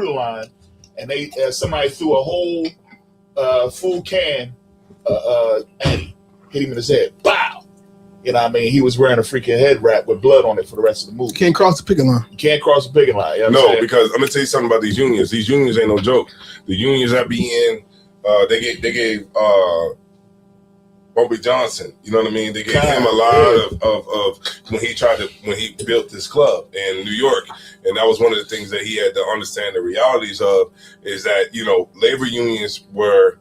the line, and somebody threw a whole full can Annie, hit him in his head. Bow! You know what I mean? He was wearing a freaking head wrap with blood on it for the rest of the movie. Can't cross the picket line. You can't cross the picket line. You know no, because I'm gonna tell you something about these unions. These unions ain't no joke. The unions that be in, they gave Bumpy Johnson, you know what I mean? They gave him a lot of when he built this club in New York. And that was one of the things that he had to understand the realities of, is that, labor unions were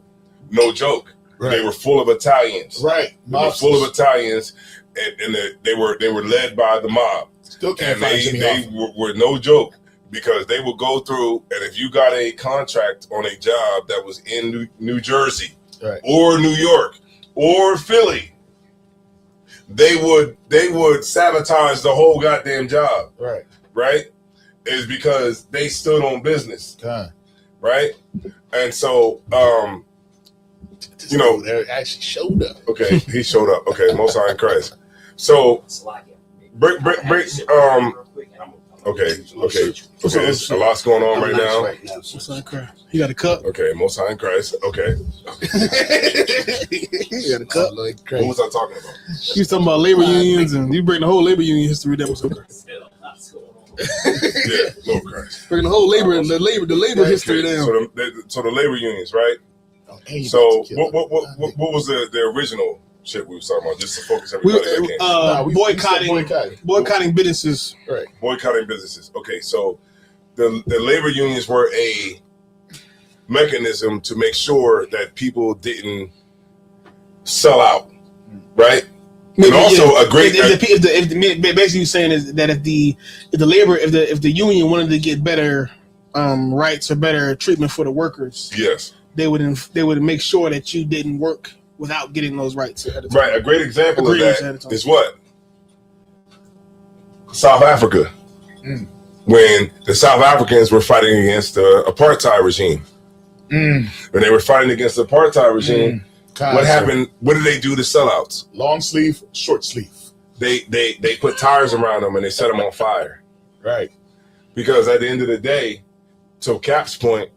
no joke. Right. They were full of Italians. Right. They were full of Italians, and they were led by the mob. Still can't and they were no joke, because they would go through, and if you got a contract on a job that was in New Jersey or New York or Philly, they would sabotage the whole goddamn job. Right? Is because they stood on business. Right? And so they actually showed up. Okay, he showed up. Okay, Most High in Christ. So break okay. There's a lot's going on right now. Most High in Christ. He got a cup. Okay, Most High in Christ. Okay. He got a cup. What was I talking about? You was talking about labor unions, and you bring the whole labor union history. That was so Christ. Yeah, Lord Christ. Bring the whole labor history down. So the labor unions, right? So what was the original shit we were talking about? Just to focus everybody. Boycotting businesses. Right. Boycotting businesses. Okay, so the labor unions were a mechanism to make sure that people didn't sell out, right? And also a great. Basically, you're saying is that if the union wanted to get better rights or better treatment for the workers, yes, they would make sure that you didn't work without getting those rights. Right. A great example of that is what? South Africa. When the South Africans were fighting against the apartheid regime. When they were fighting against the apartheid regime, what happened? What did they do to sellouts? Long sleeve, short sleeve. They put tires around them and they set them on fire. Right. Because at the end of the day, to Cap's point,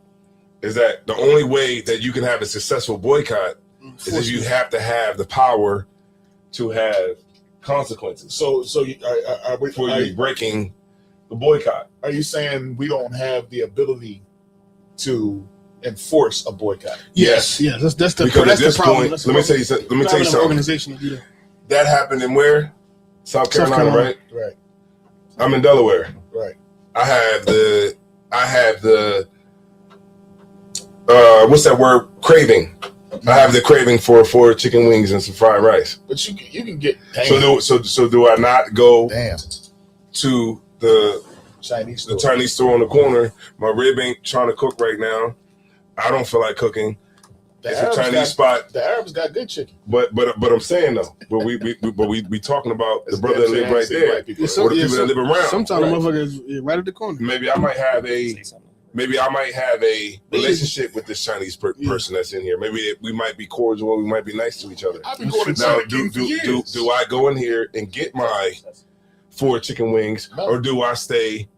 is that the only way that you can have a successful boycott is if you have to have the power to have consequences. So are you breaking the boycott? Are you saying we don't have the ability to enforce a boycott? Yes. That's the problem. Let me tell you something. Organization to do that. That happened in where? South Carolina, right? Right. I'm in Delaware. Right. I have the what's that word? Craving. I have the craving for chicken wings and some fried rice. But you can get. So do I not go to the Chinese store on the corner? My rib ain't trying to cook right now. I don't feel like cooking. It's a Chinese spot. The Arabs got good chicken. But I'm saying though, but we talking about the brother that live right there, or the people that live around. Sometimes the motherfuckers right at the corner. Maybe I might have a relationship with this Chinese person that's in here. Maybe we might be cordial, or we might be nice to each other. I've been going to now, China for years. Do I go in here and get my 4 chicken wings, or do I stay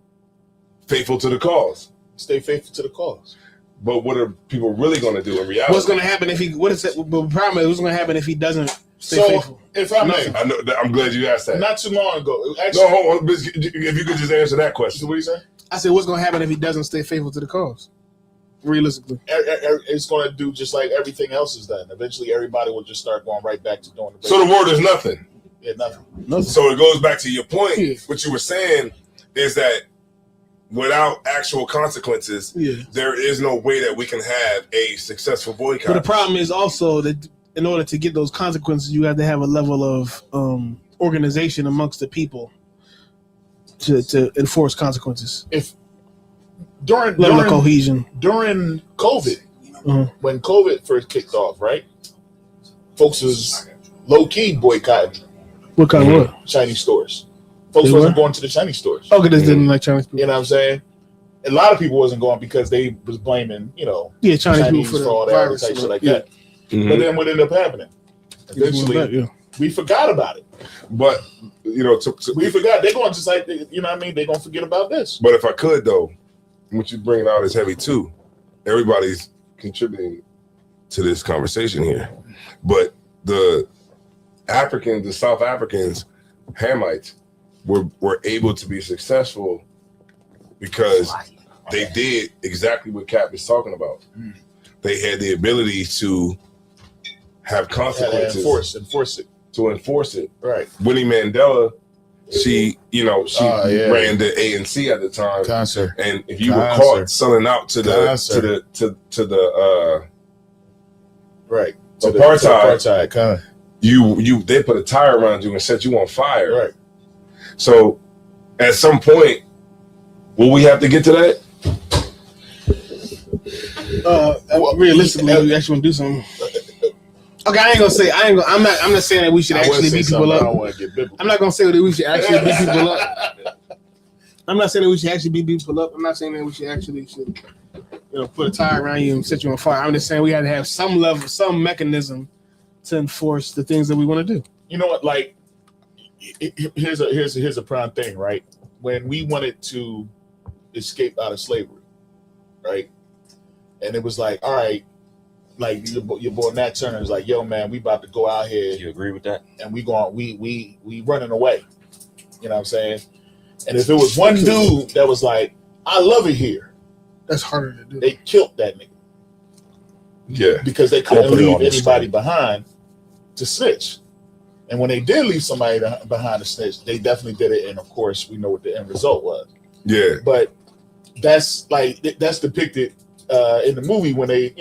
faithful to the cause. Stay faithful to the cause. But what are people really going to do in reality? What's going to happen if he? What is it? But the problem is, what's going to happen if he doesn't stay faithful? If I may, I know. I'm glad you asked that. Not too long ago. Actually, No, hold on. If you could just answer that question. What do you say? I said, what's going to happen if he doesn't stay faithful to the cause? Realistically, It's going to do just like everything else is done. Eventually, everybody will just start going right back to doing the. So the word is nothing. Yeah, nothing. So it goes back to your point. Yeah. What you were saying is that without actual consequences, there is no way that we can have a successful boycott. But the problem is also that in order to get those consequences, you have to have a level of organization amongst the people to enforce consequences. If during cohesion during COVID, when COVID first kicked off, right? Folks was low key boycotting. What kind of what? Chinese stores. Folks wasn't going to the Chinese stores. Oh, because they didn't like Chinese people. You know what I'm saying? A lot of people wasn't going because they was blaming, Chinese people for all that virus type shit like yeah. that. But then what ended up happening? Eventually, we forgot about it. But we forgot. They're going just like you know what I mean. They're gonna forget about this. But if I could though, what you bringing out is heavy too. Everybody's contributing to this conversation here, but the South Africans, Hamites, were able to be successful because they did exactly what Cap is talking about. They had the ability to have consequences, to enforce it. Right. Winnie Mandela, she ran the ANC at the time. Cancer. And if you were caught selling out to the apartheid, they put a tire around you and set you on fire. Right. So at some point, will we have to get to that? Realistically, we actually want to do something. Okay, I'm not saying that we should actually beat people up. I'm not gonna say that we should actually beat people up. I'm not saying that we should actually beat people up. I'm not saying that we should put a tire around you and set you on fire. I'm just saying we had to have some level, some mechanism to enforce the things that we want to do. You know what? Like, here's a prime thing, right? When we wanted to escape out of slavery, right? And it was like, all right, like your boy Nat Turner is like, yo, man, we about to go out here. You agree with that? And we running away. You know what I'm saying? And if it was one dude that was like, I love it here, that's harder to do. They killed that nigga. Yeah. Because they couldn't leave anybody behind to snitch. And when they did leave somebody behind to snitch, they definitely did it. And of course, we know what the end result was. Yeah. But that's depicted in the movie when they,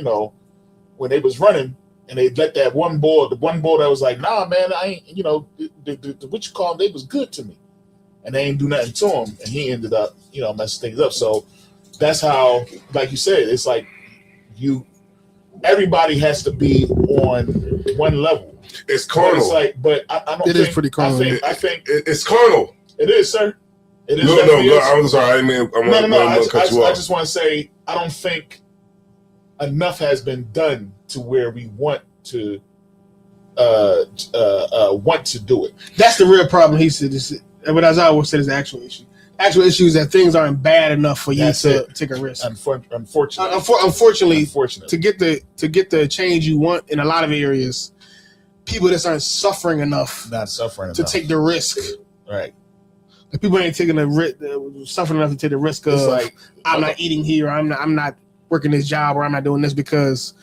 when they was running and they let that one boy, the one boy that was like, nah, man, I ain't, what you call them, they was good to me. And they ain't do nothing to him. And he ended up, messing things up. So that's how, like you said, it's like everybody has to be on one level. It's carnal. It's like, but I don't think. It is pretty carnal. I think it's carnal. It is, sir. It is. No, I'm sorry. I just want to say, I don't think enough has been done to where we want to do it. That's the real problem. He said, but as I always said, is the actual issue. Actual issue is that things aren't bad enough for you to take a risk. Unfortunately, to get the change you want in a lot of areas, people just aren't suffering enough. Take the risk. Right. The people ain't taking the risk, suffering enough to take the risk of I'm not eating here, I'm not working this job, or I'm not doing this, because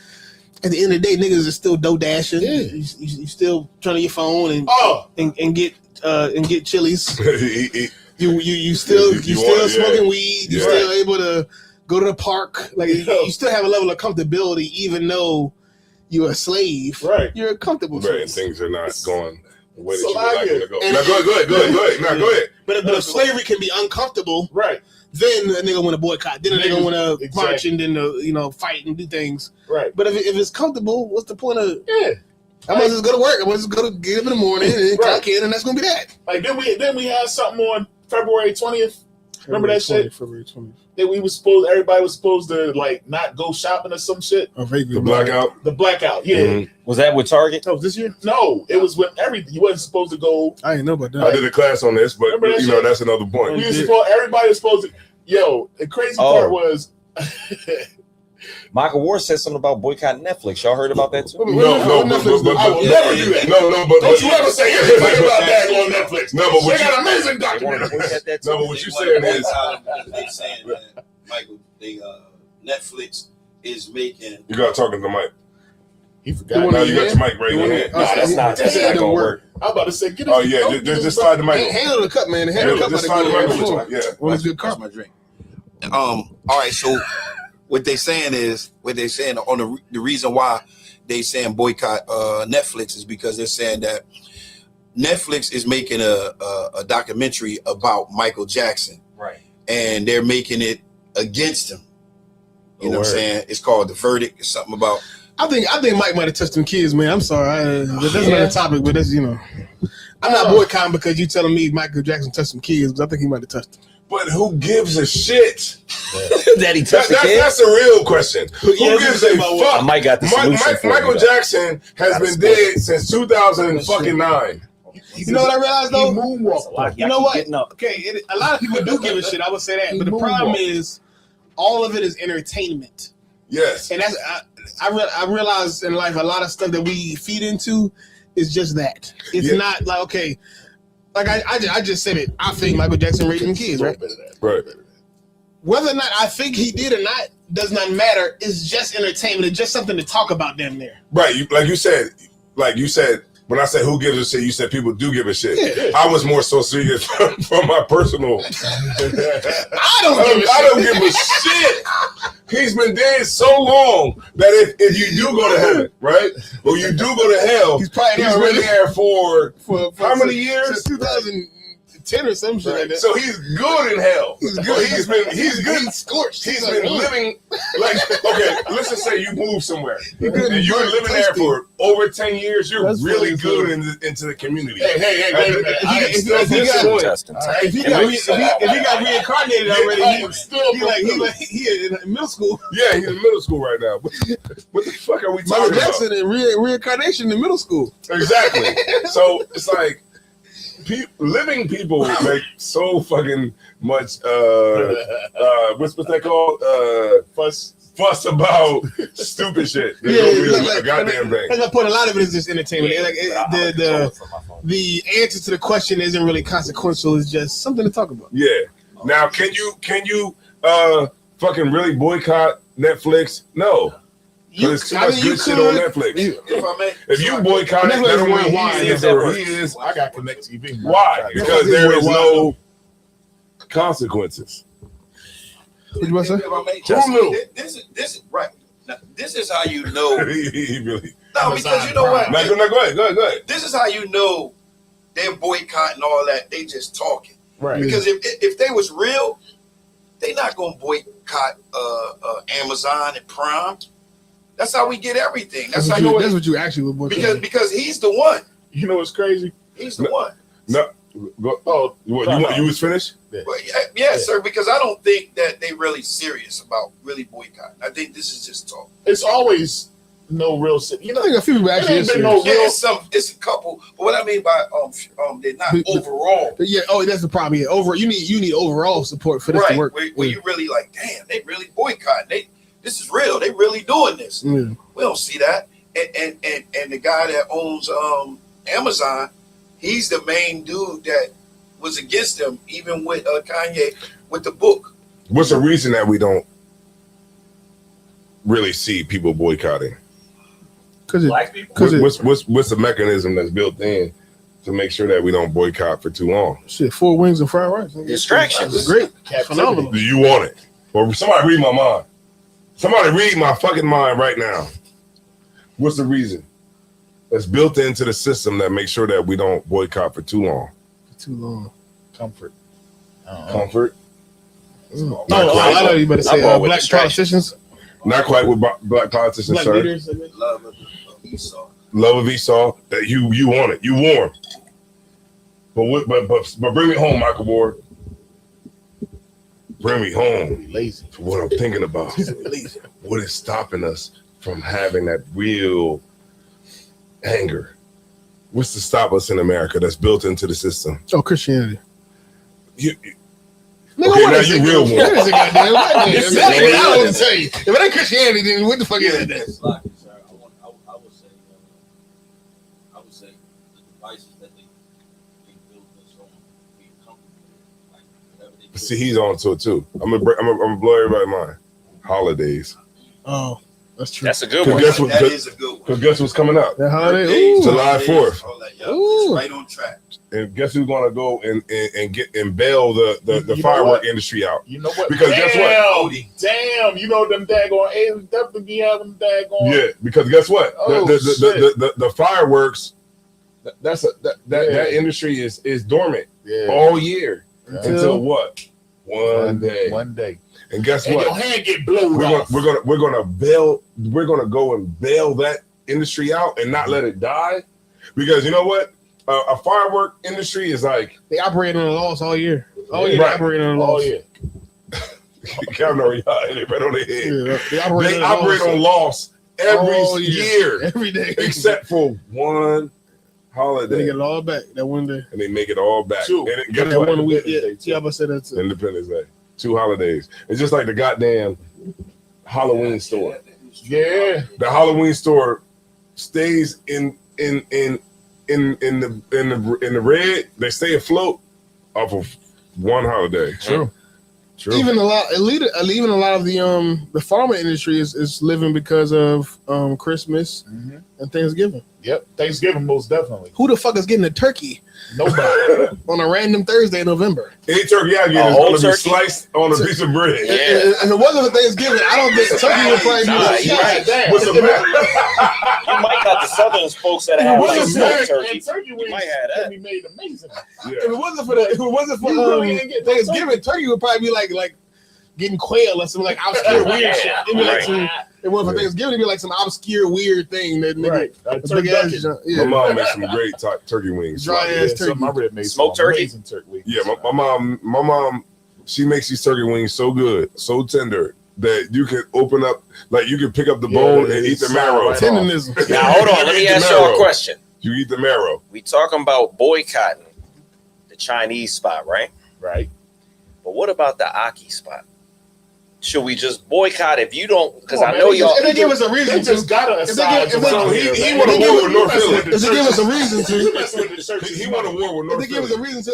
at the end of the day, niggas are still dough dashing. Yeah. You still turning your phone and get Chili's. You still smoking weed. You're still able to go to the park. Like you still have a level of comfortability, even though you're a slave. Right. You're comfortable. Right. And things are not going the way that you would like them to go. Now, go ahead. But if slavery can be uncomfortable, right? Then a nigga want to boycott. Then a nigga want to march and then fight and do things. Right. But if it's comfortable, what's the point of? Yeah. I might just go to work. I might just go to get up in the morning and clock in, and that's gonna be that. Like then we had something on February 20th. Remember that shit? February 20th. That everybody was supposed to like not go shopping or some shit. The blackout. The blackout. Yeah. Mm-hmm. Was that with Target? Oh, was this year? No, it was with everything. You wasn't supposed to go. I didn't know about that. I did a class on this, but that's another point. Everybody was supposed to. Yo, the crazy part was Michael Ward said something about boycotting Netflix. Y'all heard about that too? No, but I will never do that. No, but Don't you ever say anything about that on Netflix. No, but what they got you amazing They wanna documentaries. boycott that too? no, but what you saying is they saying that Michael, Netflix is making. you gotta talk to the mic. He forgot. No, you got your mic right in your hand. No, that's not gonna work. I'm about to say, get Oh yeah, just slide the mic. Handle the cup, man. Handle the cup. Just slide the mic over to him. Yeah. One is good That's cup. my drink. All right, so what they saying on the reason why they saying boycott Netflix is because they're saying that Netflix is making a documentary about Michael Jackson, Right. and they're making it against him. You know what I'm saying? It's called The Verdict. It's something about. I think Mike might have touched them kids, man. I'm sorry. That's another topic, but that's I'm not boycotting because you telling me Michael Jackson touched some kids, but I think he might have touched them. But who gives a shit? That he touched the kid? That's a real question. Who Yeah, gives a fuck? I might got the solution for Michael you, Jackson has been dead since 2009. You know what I realized He though? moonwalked. You know what? Okay, a lot of people do give a shit. I would say that, but the problem is, all of it is entertainment, Yes. and that's I realize in life a lot of stuff that we feed into is just that. It's not like okay, like I just said it. I think Michael Jackson raped them kids, right? Right. Whether or not I think he did or not does not matter. It's just entertainment. It's just something to talk about them there. Right. Like you said, when I said who gives a shit, you said people do give a shit. Yeah. I was more so serious from my personal. I don't give a shit. Give a shit. He's been dead so long that if you do go to heaven, right, or you do go to hell, He's probably been already there for how many years? Since 2010 or some shit like that. So he's good in hell. He's good. He's good. He's scorched. He's been living like okay. Let's just say you move somewhere good and you're and living there tasty. for over 10 years. You're That's really really good good. into the community. Hey, wait a minute. If he got reincarnated already, he in middle school. Yeah, he's in middle school right now. What the fuck are we Michael talking Jackson in reincarnation in middle school. about? Exactly. So it's like living people make so fucking much what's that called? Fuss about stupid shit. They don't really a goddamn thing. That's my point. A lot of it is just entertainment. Like the answer to the question isn't really consequential. It's just something to talk about. Yeah. Now, can you fucking really boycott Netflix? No. Because there's too much good shit on Netflix. If I may, If you boycott it, Netflix that don't is mean why he is or he is. I got Connect TV. Why? Because there is no consequences. What you want to say? if I may, Who knew? this is right. Now, this is how you know. He really. No, because you know what? Now, go ahead. This is how you know they're boycotting all that. They just talking. Right. Because if they was real, they not gonna boycott Amazon and Prime. That's how we get everything. That's how That's what you actually would boycott. because he's the one. You know what's crazy? He's the one. No. Oh, You was finished? Well, yeah, sir. Because I don't think that they really serious about really boycotting. I think this is just talk. it's always no real. You I know, think a few people actually It is ain't been no serious. real- It's a couple. But what I mean by they're not But- overall. Yeah. Oh, that's the problem. Yeah. You need overall support for this Right. to work. Where you really like, damn, they really boycotting. This is real. They really doing this. Yeah. We don't see that. And the guy that owns Amazon, he's the main dude that was against them, even with Kanye with the book. What's the reason that we don't really see people boycotting? Black people? What's the mechanism that's built in to make sure that we don't boycott for too long? Shit, 4 wings and fried rice. Distractions. It's great. Captivity. Phenomenal. Do you want it? Or somebody read my mind. Somebody read my fucking mind right now. What's the reason? That's built into the system that makes sure that we don't boycott for too long. Too long. comfort. Comfort. Oh, I know you better say I'm all with black distractions. politicians. Not quite with black politicians, Black sir. leaders. Love of Esau. Love of Esau. That you want it. You warm. But bring me home, Michael Ward. Bring me home Lazy. to what I'm thinking about. What is stopping us from having that real anger? What's to stop us in America that's built into the system? Oh, Christianity. Nigga, Okay, what now is you it? real What one. is it, goddamn? What is it? I don't tell you. If it ain't Christianity, then what the fuck is it? Then? It's like, sir, I would say the devices that they build us on being comfortable, like whatever they do. See, he's on to it too. I'm gonna blow everybody's mind. Holidays. Oh, that's true. That's a good Cause one. guess what? That is a good one. Because guess what's coming up? That holiday. Birthdays, Ooh. July holidays, 4th. all that, yeah. Ooh. It's right on track. And guess who's gonna go and get and bail the You know firework what? industry out? You know what? Because guess what? Damn. You know them daggone A's definitely be having daggone. Yeah, because guess what? Oh, The fireworks. That industry is dormant Yeah. all year Yeah. until what? One day. One day. And guess And what? your hand get blown off. We're gonna go and bail that industry out and not let it die, because you know what? A firework industry is like They operate on a loss all year. All year, Right. they operate on a Oh loss. right yeah. on their head. Yeah, they They operate on loss all every year every day, except for one they holiday, get it all back that one day. and they make it all back. Two. And it, Get guess that what? one week. Yeah, Independence Day, too. yeah, I said that too. Independence Day, 2 holidays. It's just like the goddamn Halloween store. Yeah. The Halloween store stays in the red. They stay afloat off of one holiday. True. True. Even a lot of the pharma industry is living because of Christmas Mhm. and Thanksgiving. Yep. Thanksgiving most definitely. Who the fuck is getting a turkey Nobody. on a random Thursday in November? Any turkey I get A is whole going to be turkey? sliced on a piece of bread. Yeah. If it wasn't for Thanksgiving, I don't think turkey would probably be Nah, like, you right. Damn. With some mac- You might got the Southern folks that have like What's smoked that? turkey. And turkey wings might have that. can be made amazing. If Yeah. it wasn't for You really ain't get no Thanksgiving, turkey would probably be like getting quail or some like obscure weird shit. It'd be like Right. some. It wasn't for Thanksgiving, it'd be like some obscure weird thing that nigga. Right. a Turkey big ass, ducking. yeah. My mom makes some great turkey wings. Dry Like, ass Yeah, some of my rib made Smoked some turkey? amazing turkey wings. yeah, my mom, she makes these turkey wings so good, so tender that you can open up, like you can pick up the Yeah, bone and eat it's the marrow. right Tendonism. Now hold on, let me Eat the ask y'all a marrow. question. You eat the marrow. We talking about boycotting the Chinese spot, right? Right. But what about the Aki spot? Should we just boycott if you don't? Because Come I on, know man, y'all. If they give us a They reason just to, got to If they aside. give- if they- So he If want they a give war us- with North Philly. if they give us a reason to, He want a war with if North they give us a Philly. reason to,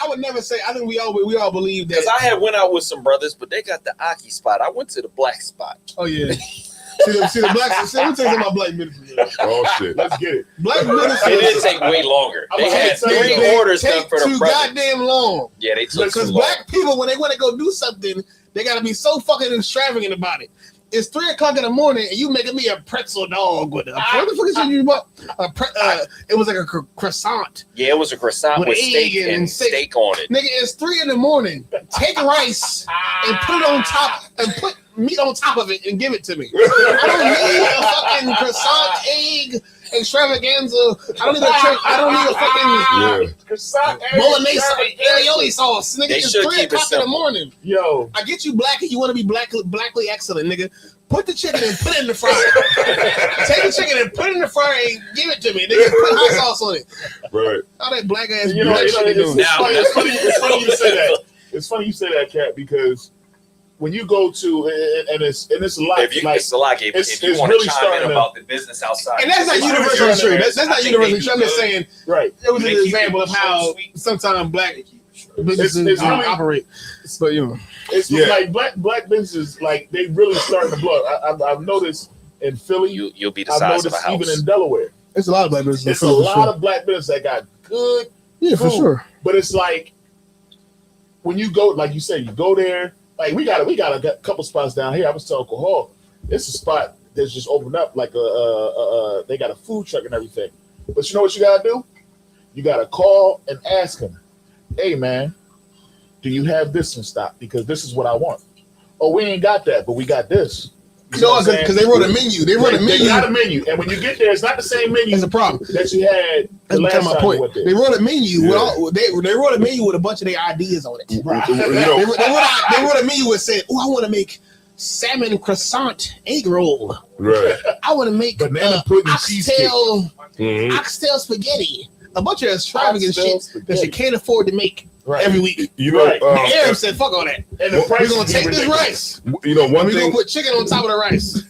I would never say. I think we all believe Because that. I had went out with some brothers, but they got the Aki spot. I went to the black spot. Oh yeah. See the black. See, let me tell you something about black businesses. Oh shit. Let's get it. Black It didn't businesses take way longer. I'm They gonna had tell you, 3 they orders done take for the too brothers. goddamn long. Yeah, they took too Because long. black people, when they want to go do something, they got to be so fucking extravagant about it. It's 3:00 in the morning, and you making me a pretzel dog with it. What the fuck is you bought? It was like a croissant. Yeah, it was a croissant With with egg steak and and steak on it. Nigga, it's 3 a.m. Take rice and put it on top and put meat on top of it and give it to me. I don't need a fucking croissant egg extravaganza. I don't need a fucking Yeah. Croissant, bolognese aioli sauce. Nigga, They it's should 3 keep it o'clock in the simple. morning. Yo, I get you black and you want to be blackly excellent, nigga. Put the chicken and put it in the fryer. Take the chicken and put it in the fryer and give it to me. Nigga, put hot sauce on it. Right. All that black ass you know, black shit they doing. it's funny you say that. It's funny you say that, Cat, because when you go to and it's a lot. If you, like, it's a lot. If it's you want really to chime starting in to- about the business outside, And that's not it's universally like- true. That's I not think universally they true. I'm do just good. saying right. it was They an keep example it of how so sweet. sometimes black businesses It's really- operate. But you know, It's Yeah. like black businesses, like they really starting to blow. I've noticed in Philly. You'll be the I've size of a noticed house. even in Delaware. it's a lot of black businesses. It's a lot of black businesses that got good, yeah, for food. sure. but it's like when you go, like you said, you go there. Like we got a couple spots down here. I was telling Hall, it's a spot that's just opened up. Like they got a food truck and everything. But you know what you gotta do? You gotta call and ask them, "Hey man, do you have this in stock? Because this is what I want." Oh, we ain't got that, but we got this. You know No, what I'm saying? because they wrote a menu. They wrote a They menu. got a menu, and when you get there, it's not the same menu That's a problem. that you had the That's last kind of my time you point. went there. They wrote a menu with Yeah. all they wrote a menu with a bunch of their ideas on it. Right. You They know, wrote a menu with said, "Oh, I want to make salmon croissant egg roll. right. I want to make Banana pudding cheesecake. oxtail Mhm. oxtail spaghetti." A bunch of extravagant Oxtail shit that you spaghetti. can't afford to make every week. You know, the Arab said, "Fuck all that." And the price We're gonna take this rice. You know, one We're thing. gonna put chicken on top of the rice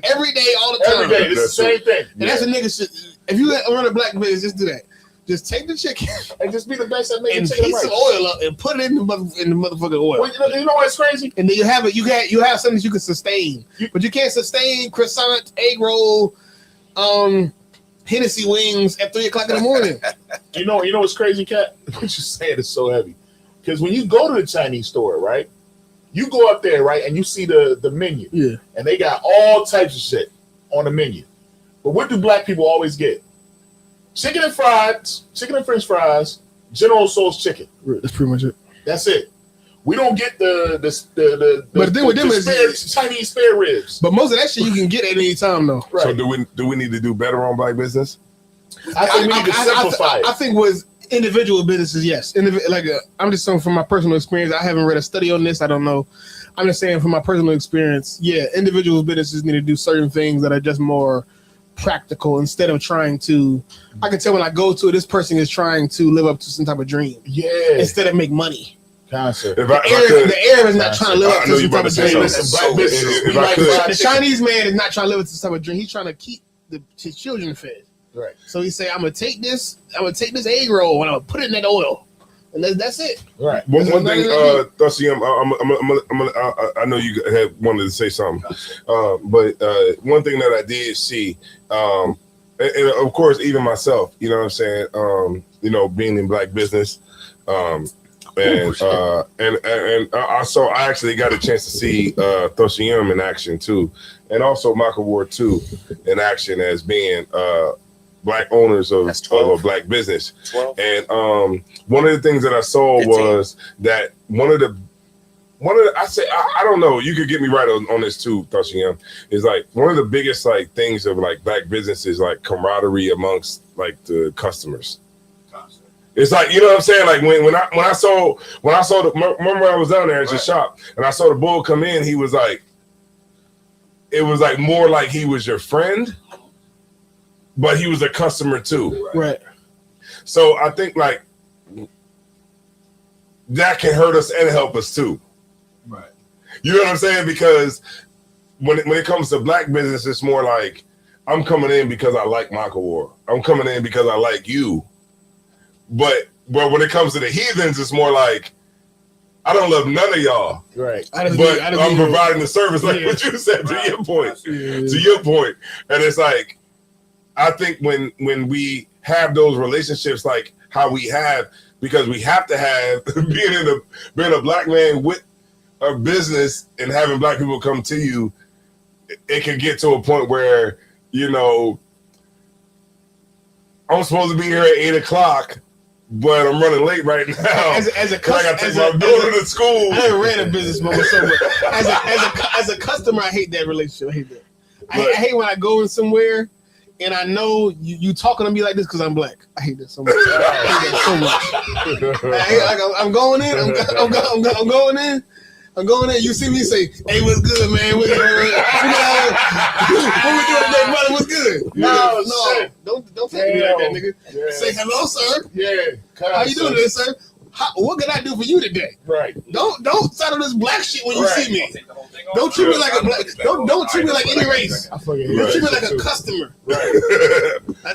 every day, all the time. Every day, it's the same thing. And that's a nigga shit. If you run a black business, just do that. Just take the chicken and just be the best at making and chicken heat rice. some oil up and put it in the motherfucking oil. Well, you know what's crazy? And then you have something that you can sustain, but you can't sustain croissant, egg roll, Hennessy wings at 3:00 in the morning. You know what's crazy, Kat? What you're saying is so heavy. Because when you go to the Chinese store, right? You go up there, right, and you see the menu. Yeah. And they got all types of shit on the menu. But what do black people always get? Chicken and French fries, General Tso's chicken. That's pretty much it. That's it. We don't get the but then with them is Chinese spare ribs. But most of that shit you can get at any time though. Right. So do we need to do better on black business? I think we need to simplify it. I think with individual businesses, yes. I'm just saying from my personal experience. I haven't read a study on this. I don't know. I'm just saying from my personal experience. Yeah, individual businesses need to do certain things that are just more practical instead of trying to. I can tell when I go to it, this person is trying to live up to some type of dream. Yeah. Instead of make money. Concept. The Arab is not trying to live up to some type of dream. The Chinese man is not trying to live up to some type of dream. He's trying to keep his children fed. Right. So he say, I'm gonna take this egg roll and I'm gonna put it in that oil, and that's it. Right. One thing, Thussie, I know you had wanted to say something, but one thing that I did see, and of course, even myself, you know what I'm saying, you know, being in black business, and I actually got a chance to see Thussie in action too, and also Michael Ward too in action as being black owners of a black business. 12. And one of the things that I saw 15. was that one of the I don't know, you could get me right on this too, Thussie, is like one of the biggest like things of like black businesses, like camaraderie amongst like the customers. It's like, you know what I'm saying? Like when I saw remember I was down there at your shop and I saw the bull come in, he was like, it was like more like he was your friend, but he was a customer too. Right. So I think like that can hurt us and help us too. Right. You know what I'm saying? Because when it comes to black business, it's more like I'm coming in because I like Michael Ward. I'm coming in because I like you. But when it comes to the heathens, it's more like I don't love none of y'all. Right. But I'm providing the service, like what you said, to your point. To your point. And it's like, I think when we have those relationships like how we have, because we have to have being a black man with a business and having black people come to you, it can get to a point where, you know, I'm supposed to be here at 8:00, but I'm running late right now. As a I got to take my daughter to school. I never ran a business myself, but as a customer, I hate that relationship. I hate that. I hate when I go in somewhere and I know you talking to me like this because I'm black. I hate that so much. I'm going in. I'm going in. I'm going in. You see me say, "Hey, what's good, man? What we doing today, brother? What's good?" No, don't tell me like that, nigga. Yeah. Say hello, sir. Yeah. How you doing today, sir? What can I do for you today? Right. Don't settle this black shit when you see me. Don't treat me like a black. Don't treat me like any race. Don't treat me like a customer. Right.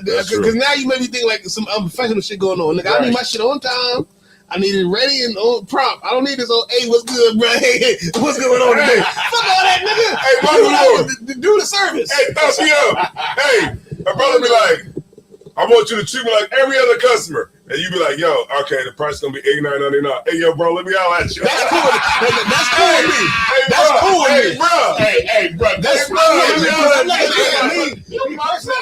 Because now you make me think like some unprofessional shit going on. Nigga, I need my shit on time. I need it ready and on prompt. I don't need this old, hey, what's good, bro? Hey, what's going on today? Fuck all that, nigga. Hey, Michael Ward. Do the service. Hey, Thussie, hey, my brother be like, I want you to treat me like every other customer. And you be like, yo, okay, the price is going to be $89.99. Hey, yo, bro, let me holler at you. That's cool. That's cool with me. That's cool with me. Hey, bro. That's cool with me. I'm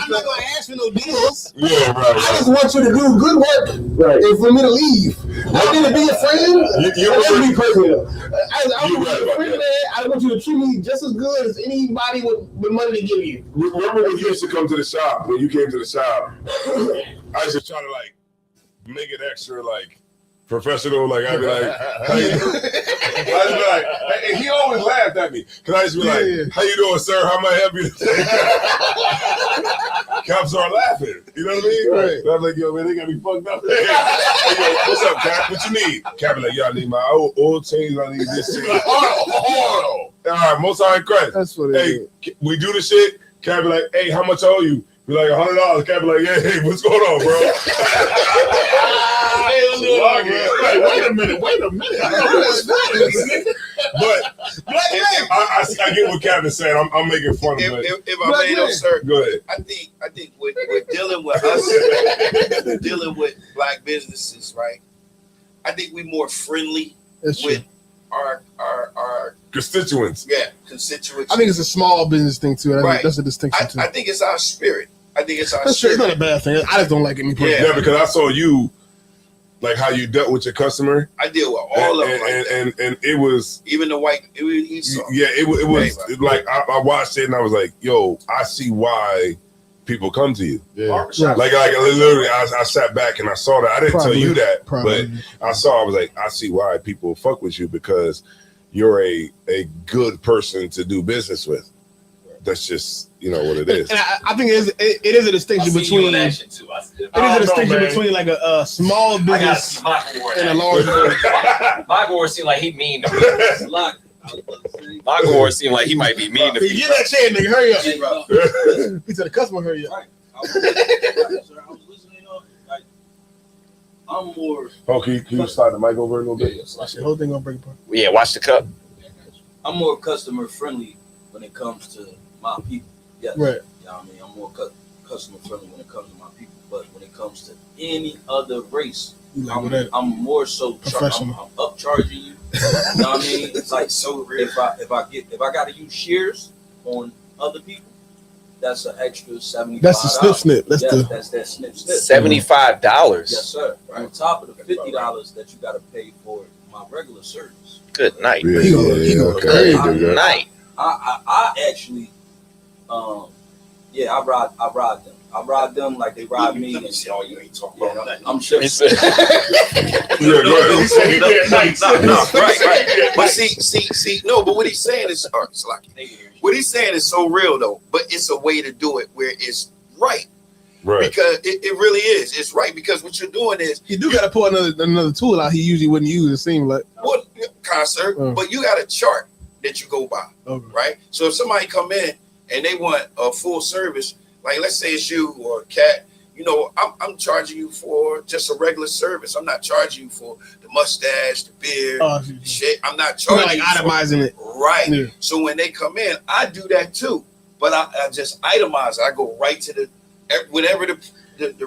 not going to ask for no deals. Yeah, right. I just want you to do good work and for me to leave. I need to be a friend. Let me personal. I want you to friend, man. I want you to treat me just as good as anybody with money to give you. Remember when you used to come to the shop, when you came to the shop, I used to try to like make it extra like professional. Like I'd be like, hey, I'd be like, and he always laughed at me because I used to be like, "How you doing, sir? How may I help you?" Cops are laughing. You know what I mean? Right. I'm like, yo, man, they got me fucked up. Hey, yo, what's up, Cap? What you need? Cap be like, yo, I need my oil change. I need this shit. All right, most high Christ. That's what it is. Hey, we do the shit. Cap be like, hey, how much I owe you? Be like $100. Cap be like, yeah, hey, what's going on, bro? Wait a minute. But I get what Cap is saying. I'm making fun of it. If I may, though, sir, go ahead. I think with dealing with us, dealing with black businesses, right? I think we're more friendly with our constituents. Yeah, constituents. I think it's a small business thing too. Right. That's a distinction too. I think it's our spirit. That's true. It's not a bad thing. I just don't like it. Yeah, because I saw you, like how you dealt with your customer. I deal with all of them, and it was even the white. It was like I watched it and I was like, yo, I see why people come to you. Yeah. Like literally, I sat back and I saw that. I didn't tell you that, but I was like, I see why people fuck with you because you're a good person to do business with. That's just what it is. And I think it is a distinction between between like a small business and a large business. Magor seemed like he mean to me. Magor seemed like he might be mean to me. Get that chair, nigga. Hurry up. He said the customer hurry up. Right. I was listening up. Like, I'm more. Oh, can you slide the mic over a little bit? Watch the whole thing gonna break apart. Yeah, watch the cup. I'm more customer friendly when it comes to my people. Yes. Right. You know what I mean? I'm more customer friendly when it comes to my people. But when it comes to any other race, I'm more so I'm upcharging you. You know what I mean? It's like, so if I gotta use shears on other people, that's an extra $75. That's the snip. That's that snip. $75. Yes, sir. Right. On top of the $50 that you gotta pay for my regular service. Good night. Good night. I actually, I ride them. I ride them like they ride me. And see, you ain't talking about that. I'm sure. Right. But see, no. But what he's saying is, what he's saying is so real though. But it's a way to do it where it's right. Right. Because it really is. It's right because what you're doing is you do got to pull another tool out he usually wouldn't use. It seems like concert, but you got a chart that you go by, right? So if somebody come in and they want a full service, like let's say it's you or a cat, I'm charging you for just a regular service. I'm not charging you for the mustache, the beard, the shit. I'm not charging you itemizing it, right? Yeah. So when they come in, I do that too, but I just itemize. I go right to the whatever the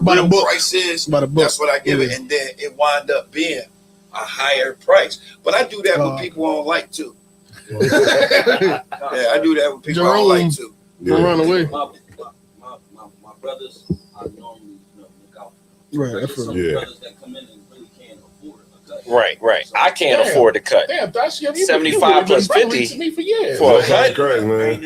real price is. That's what I give it, and then it wind up being a higher price. But I do that with people I don't like too. I do that with people I don't like too. Don't run away. My brothers, I normally look out for them. Right. There's some brothers that come in and really can't afford a cut. Right. So, I can't afford the cut. Damn, that's 75 plus 50 to me for years. For a cut. Great, man.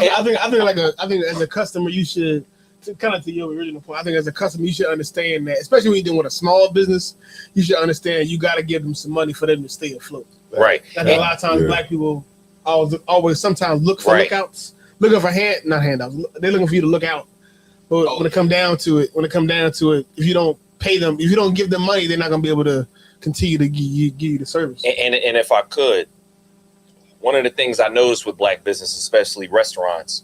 I think as a customer, you should. To your original point, I think as a customer, you should understand that, especially when you're dealing with a small business, you should understand you got to give them some money for them to stay afloat. Right. I think a lot of times black people always sometimes look for lookouts, looking for not handouts. They're looking for you to look out. But when it come down to it, if you don't pay them, if you don't give them money, they're not going to be able to continue to give you the service. And if I could, one of the things I noticed with black business, especially restaurants,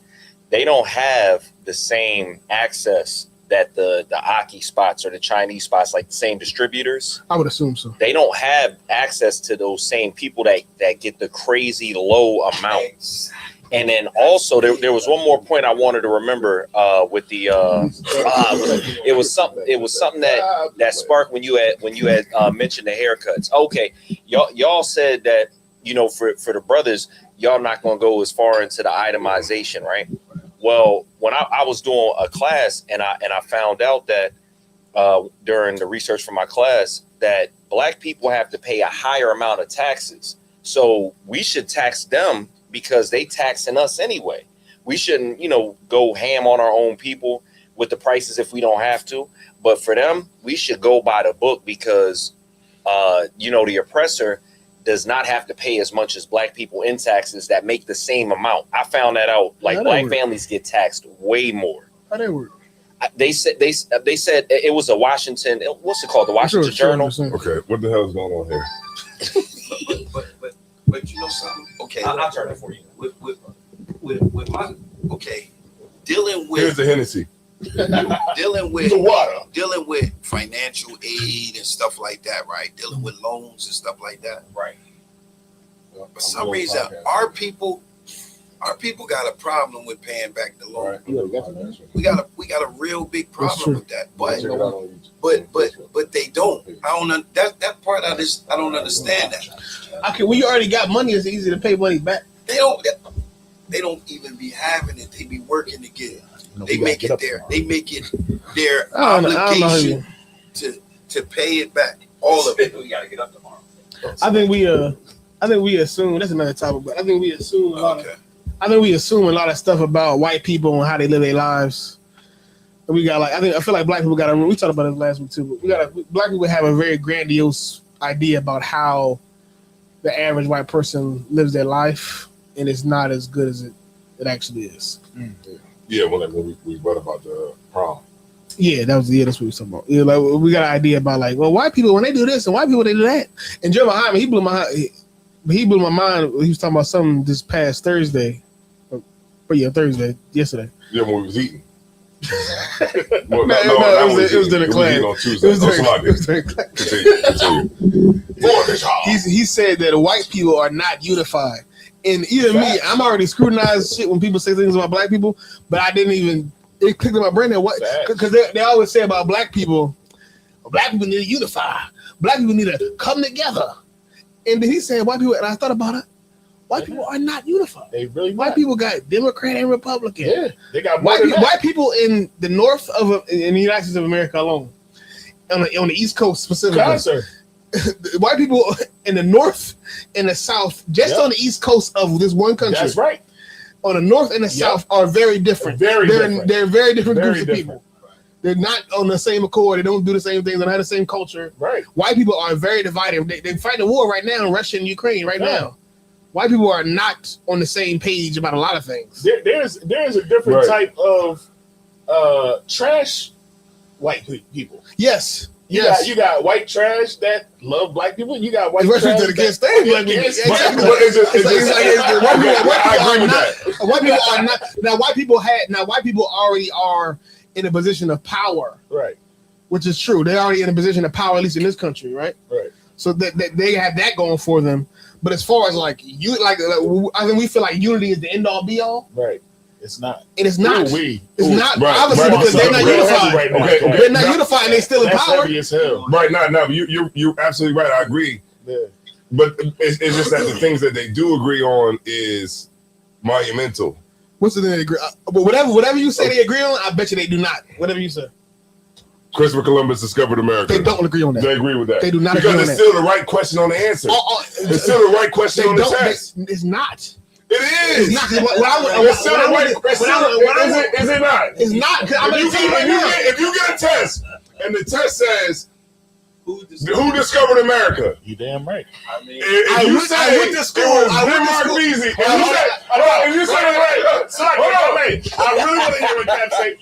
they don't have the same access that the Aki spots or the Chinese spots, like the same distributors. I would assume so. They don't have access to those same people that get the crazy low amount. And then also there was one more point I wanted to remember with the it was something that sparked when you had mentioned the haircuts. Okay, y'all said that for the brothers, y'all not gonna go as far into the itemization, right? Well, when I was doing a class and I found out that during the research for my class that black people have to pay a higher amount of taxes. So we should tax them because they taxing us anyway. We shouldn't, go ham on our own people with the prices if we don't have to. But for them, we should go by the book because, the oppressor, does not have to pay as much as black people in taxes that make the same amount. I found that out. Like black families get taxed way more. How that work? They said it was a Washington. What's it called? The Washington Journal. Okay, what the hell is going on here? but you know something? Okay, I'll turn it for you. With my dealing with Here's the Hennessy. dealing with The water. dealing with financial aid and stuff like that, right? Dealing with loans and stuff like that, Right. For some reason, our people got a problem with paying back the loan. We got a real big problem with that. But they don't. I don't that part. I don't understand that. Okay, when you already got money, it's easy to pay money back. They don't even be having it. They be working to get it. They make it their obligation to pay it back. All of it. We gotta get up tomorrow. I think we assume that's another topic, but I think we assume a lot of stuff about white people and how they live their lives. And we got I feel like black people we talked about this last week too, but black people have a very grandiose idea about how the average white person lives their life, and it's not as good as it actually is. Yeah, when we read about the prom. Yeah, that's what we were talking about. Yeah, like we got an idea about white people when they do this and white people they do that. And Jeremy Hyman, he blew my mind. He was talking about something this past Thursday. Thursday, yesterday. Yeah, when we was eating. It was during class. On Tuesday. It was during class. Continue. He said that white people are not unified. And even me, I'm already scrutinized shit when people say things about black people, but I didn't even, it clicked in my brain that what, because they always say about black people need to unify. Black people need to come together. And then he said white people, and I thought about it, white people are not unified. They really White people got Democrat and Republican. Yeah, they got white people in the north in the United States of America alone, on the East Coast specifically. White people in the north and the south, just on the east coast of this one country. That's right. On the north and the south are very different. They're very different groups of people. They're not on the same accord. They don't do the same things. They don't have the same culture. Right. White people are very divided. They fight the war right now in Russia and Ukraine right now. White people are not on the same page about a lot of things. There's a different type of trash white people. Yes. You got white trash that love black people. You got white trash that can't stand black people. I agree with that. White people are not. Now white people already are in a position of power. Right. Which is true. They're already in a position of power, at least in this country, right? Right. So that they have that going for them. But as far as I think we feel like unity is the end all be all. Right. It's not. And it's not. It's not. Right, obviously, because they're not unified. Right now. Okay. They're not unified and they're still in power. Heavy as hell. Right now, you're absolutely right. I agree. Yeah. But it's just that the things that they do agree on is monumental. What's the thing they agree? But whatever you say they agree on, I bet you they do not. Whatever you say. Christopher Columbus discovered America. They don't agree on that. They agree with that. They do not because agree on it's that. still the right question on the answer. It's still the right question on the test. It's not. It is. It's not. It's still the right question. Is it not? It's not. If you get a test and the test says who discovered America, You damn right. I mean, if you say I went to school. it was Denmark Beasley, if you say I really want to hear what Cap say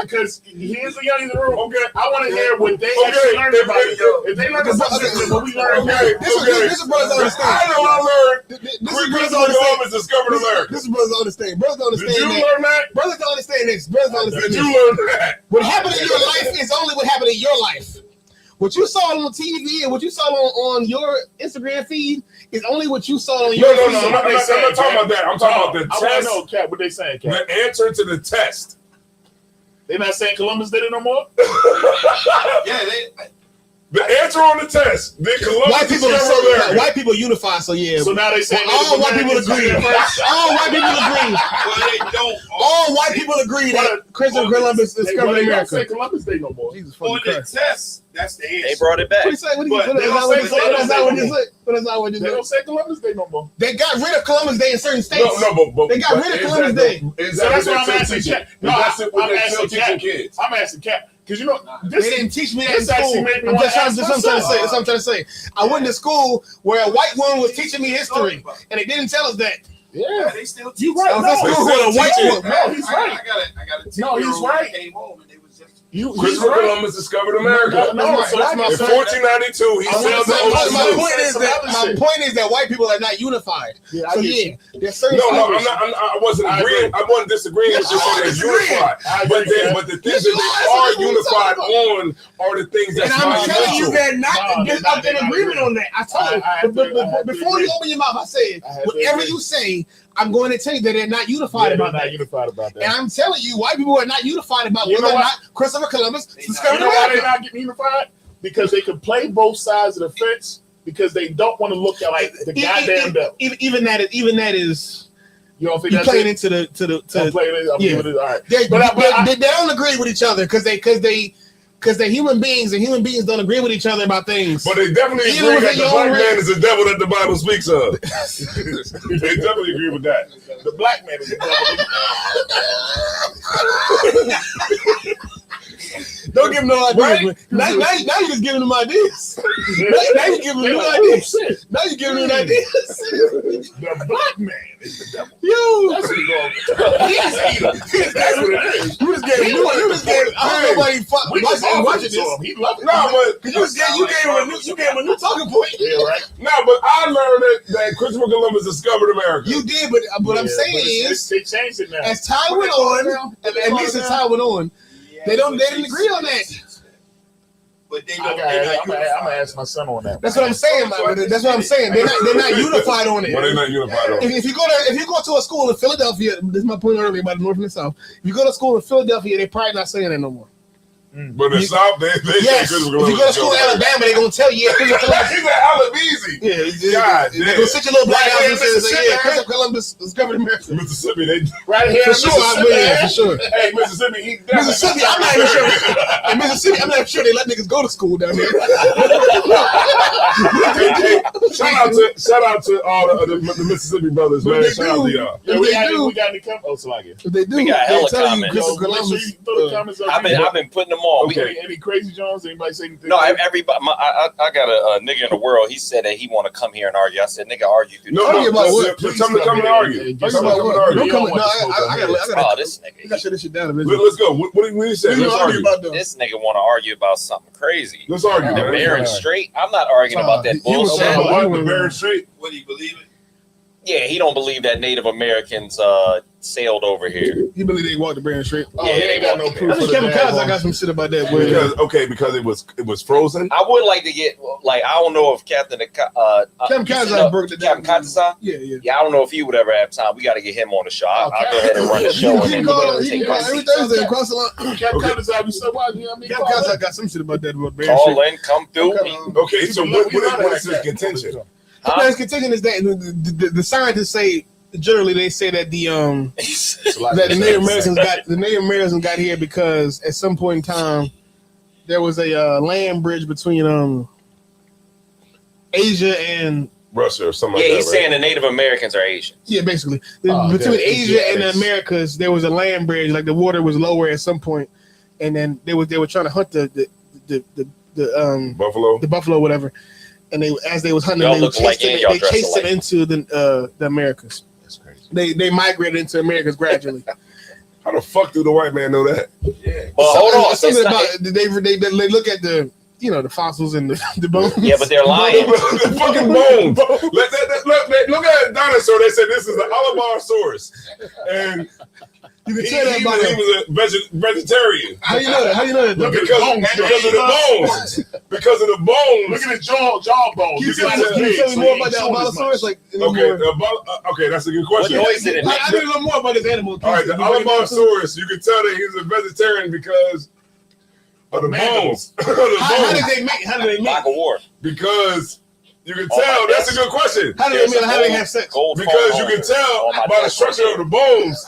because he's the young in the room. Okay, I want to hear what they actually learned about it. If they learned about what we learned, This is brothers understand. I know I learned. Christopher Columbus discovered America. This is brothers understand. Brothers don't Did understand you that. learn that? Brothers don't understand this. Brothers don't understand Did this. you learn that? What happened in your life is only what happened in your life. What you saw on TV and what you saw on your Instagram feed is only what you saw on your feed. No. I'm not talking about that. I'm talking about the test. I want to know, Cap, what they saying, Cap. The answer to the test. They're not saying Columbus did it no more? Yeah, The answer on the test. Did Columbus White people unify, so yeah. So now they say all white people agree. All white people agree. well, they don't. All white people agree that Christopher Columbus discovered They don't America. say Columbus Day no more. Jesus On fucking the Christ. test, that's the answer. They brought it back. What do you say? But they don't say Columbus Day. That's not what you They say. don't say Columbus Day no more. They got rid of Columbus Day in certain states. But They got rid of Columbus Day. Is So that that's what I'm asking Cap. No, I'm asking teaching Cap. kids? I'm asking Cap. Because you know, they didn't teach me that in this actually school. made me I'm want just to trying ask to say. myself. That's what I'm trying to say. I went to school where a white woman was teaching me history, and they didn't tell us that. Yeah, They still teach. you right. I was at school with a white woman. No, he's right. I got a No, he's right. Came home and they was just. Christopher Columbus discovered America. No, That's my In 1492, he sailed the ocean My blue. point is that white people are not unified. Yeah, So I get you. there's certain No, stuff- I wasn't agreeing. I wasn't disagreeing with you saying it's unified. But the things that they are unified on are the things And that's I'm telling you, monumental. they're not. I'm in agreement on that. I told you. But before you open your mouth, I said, whatever you say, I'm going to tell you that they're not unified about that. Unified about that. And I'm telling you, white people are not unified about You whether know or what? not Christopher Columbus You discovered know why they're America. not getting unified? Because they can play both sides of the fence because they don't want to look like the goddamn devil. Even that is You don't think you that's playing it? into I'm playing it. I'm yeah. giving it. All right. They don't agree with each other because they're human beings and human beings don't agree with each other about things. But they definitely Even agree within that the your black own man race. is the devil that the Bible speaks of. They definitely agree with that. The black man is the devil. Don't give them no ideas. Right? Man. Now you're just giving them ideas. now you're giving them new Oh, ideas. shit. Now you're giving them ideas. The black man is the devil. Yo, That's what you're going. That's what it is. you just gave him. I don't know why We just watching watching this. this. He loved it. No, but You gave him a new talking point. Yeah, right. no, but I learned that Christopher Columbus discovered America. You did, but what I'm Yeah, saying but is, they changed it now. as time went on, at least as time went on, they didn't agree on that. But they I'm don't. gonna ask my son on that. That's what I'm saying, man. That's what I'm saying. They're not unified on it. But they're not unified on. If you go to a school in Philadelphia, this is my point earlier about the North and the South. If you go to school in Philadelphia, they're probably not saying that no more. But the South, they Yes. say If Christopher you go to school in Alabama, they're gonna tell you, yeah, Christopher Columbus. He's at Alabama. Yeah, God they're damn. gonna sit your little black Right ass here and in say, Mississippi, yeah, Christopher Columbus discovered America. Mississippi, they Right here, For sure, for sure. Hey, Mississippi, he Mississippi, I'm not even sure. In Mississippi, I'm not even sure they let niggas go to school down there. Hey, shout out to all the Mississippi brothers, But man. they Shout out to y'all. Yeah, If we they got do- we got any comments? Oh, Salakia. If they do, We got they hella tell you comments. Christopher Make sure Columbus. you throw the comments up. I've been putting them on. Okay. Any crazy Jones? Anybody say anything? No, everybody. I got a nigga in the world. He said that he want to come here and argue. I said, nigga, argue through No, Argue about what? just tell me to come and argue. Please Tell me to come and Don't argue. come. No, I gotta. Oh, this I nigga. gotta shut this shit down a minute. Let's go. What do you say? We Let's argue argue. about them. This nigga want to argue about something crazy. Let's argue. The man. Barron Strait. I'm not arguing about that he was bullshit. saying- What, the Barron Strait? What do you believe it? Yeah, he don't believe that Native Americans sailed over here. He believe they walked the Barron Strait. Oh, he ain't got no proof. I think Kevin Costner, I got some shit about that. Boy. Because it was frozen. I would like to get I don't know if Kevin you Costner broke it down. Captain Katasa. Yeah. Yeah, I don't know if he would ever have time. We got to get him on the show. I'll go ahead and run the show and He then called take every questions. Thursday across the line. Cap Cotton, so what? You know what I mean? Kevin Costner got some shit about that about Barron Call Strait. in, come through. Okay, so what is his contention? His contention is that the scientists say generally they say that that the Native Americans got here because at some point in time there was a land bridge between Asia and Russia or something Yeah, like that. he's saying the Native Americans are Asians. basically Oh, between okay. Asia and the Americas there was a land bridge, like the water was lower at some point, and then they were trying to hunt the Buffalo. the buffalo, whatever. And as they was hunting, Y'all they look alike and y'all dress chased them alike. into the Americas. That's crazy. They migrated into Americas gradually. How the fuck do the white man know that? Well, hold on. Something It's not- about they look at the the fossils and the bones. yeah, but they're lying. The fucking bones. Look at that dinosaur. They said this is the Alabarosaurus, and you can he tell that by was a vegetarian. how you know that? How you know that? Look at Because the bones. of the bones. Because of the bones. Look at the jaw bones. Can you This tell guy's me big, so more he about ain't that showing as Allosaurus? much. Like Okay, that's a good What question. noise did it make? I need to know more about this animal. All right, the Alabarosaurus, you can tell that he's a vegetarian because of the bones. How did they make? How did they Like make? a war. Because you can Oh, tell. my That's a good question. How did they make? How did they have sex? Gold Because phone you can holder. tell Oh, my by the desk. structure of the bones.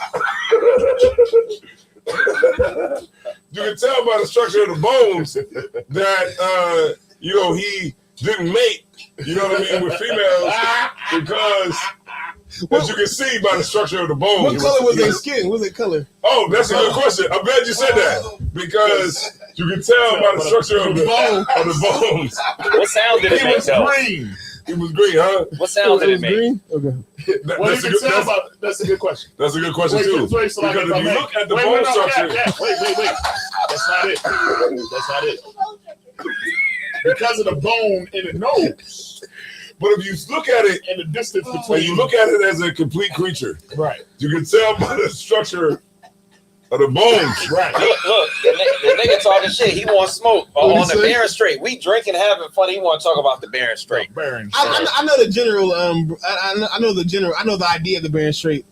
You can tell by the structure of the bones that he didn't mate. You know what I mean, with females because. As you can see by the structure of the bones. What color was their skin? What was their color? Oh, that's a good question. I'm glad you said that because You can tell by the structure of the bones. What sound did it make, though? Green. It was green, huh? What sound did it make? Green? Okay. That's a good question. That's a good question, too. Wait, so because if you look at the bone structure... Wait. That's not it. That's not it. Because of the bone in the nose. But if you look at it... And the distance When between... you look at it as a complete creature, right, you can tell by the structure of the bones. Right. Look, the nigga talking shit. He want smoke on the Barren Strait. We drinking, having fun. He want to talk about the Barren Strait. I know the general. I know the general. I know the idea of the Barren Strait.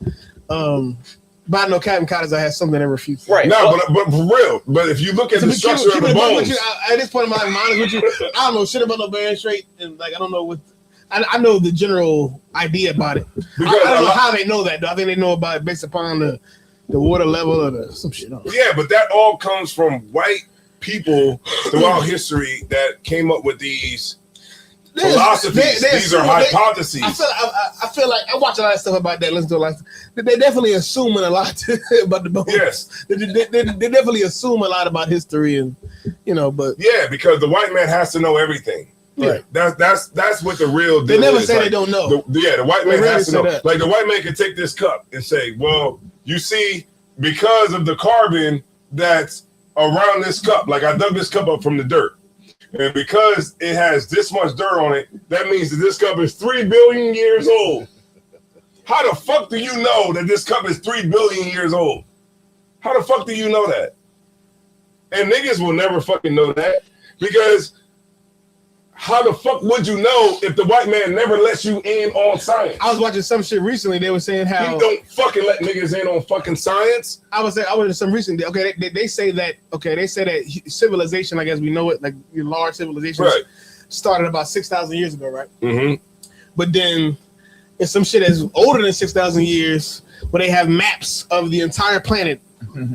But I know Captain Cotters has something that refutes. Right. No, but for real. But if you look at the structure of the bones, at this point in my life, I'm honest with you. I don't know shit about no Barren Strait, and like I don't know what. I know the general idea about it. I don't know how they know that, though. I think they know about it based upon the water level or some shit. Yeah, but that all comes from white people throughout history that came up with these philosophies. These are hypotheses. I feel like I watch a lot of stuff about that. Listen to a lot of stuff. They're definitely assuming a lot about the bones. Yes, they definitely assume a lot about history, and but yeah, because the white man has to know everything. Right. That's what the real deal is. They never say they don't know. The white man has to know. Like the white man can take this cup and say, well, you see, because of the carbon that's around this cup, like I dug this cup up from the dirt, and because it has this much dirt on it, that means that this cup is 3 billion years old. How the fuck do you know that this cup is 3 billion years old? How the fuck do you know that? And niggas will never fucking know that, because how the fuck would you know if the white man never lets you in on science? I was watching some shit recently. They were saying how he don't fucking let niggas in on fucking science. I was watching some recently. Okay, they say that. Okay, they say that civilization, like as we know it, like your large civilizations, right, started about 6,000 years ago, right? Mm-hmm. But then it's some shit that's older than 6,000 years, where they have maps of the entire planet,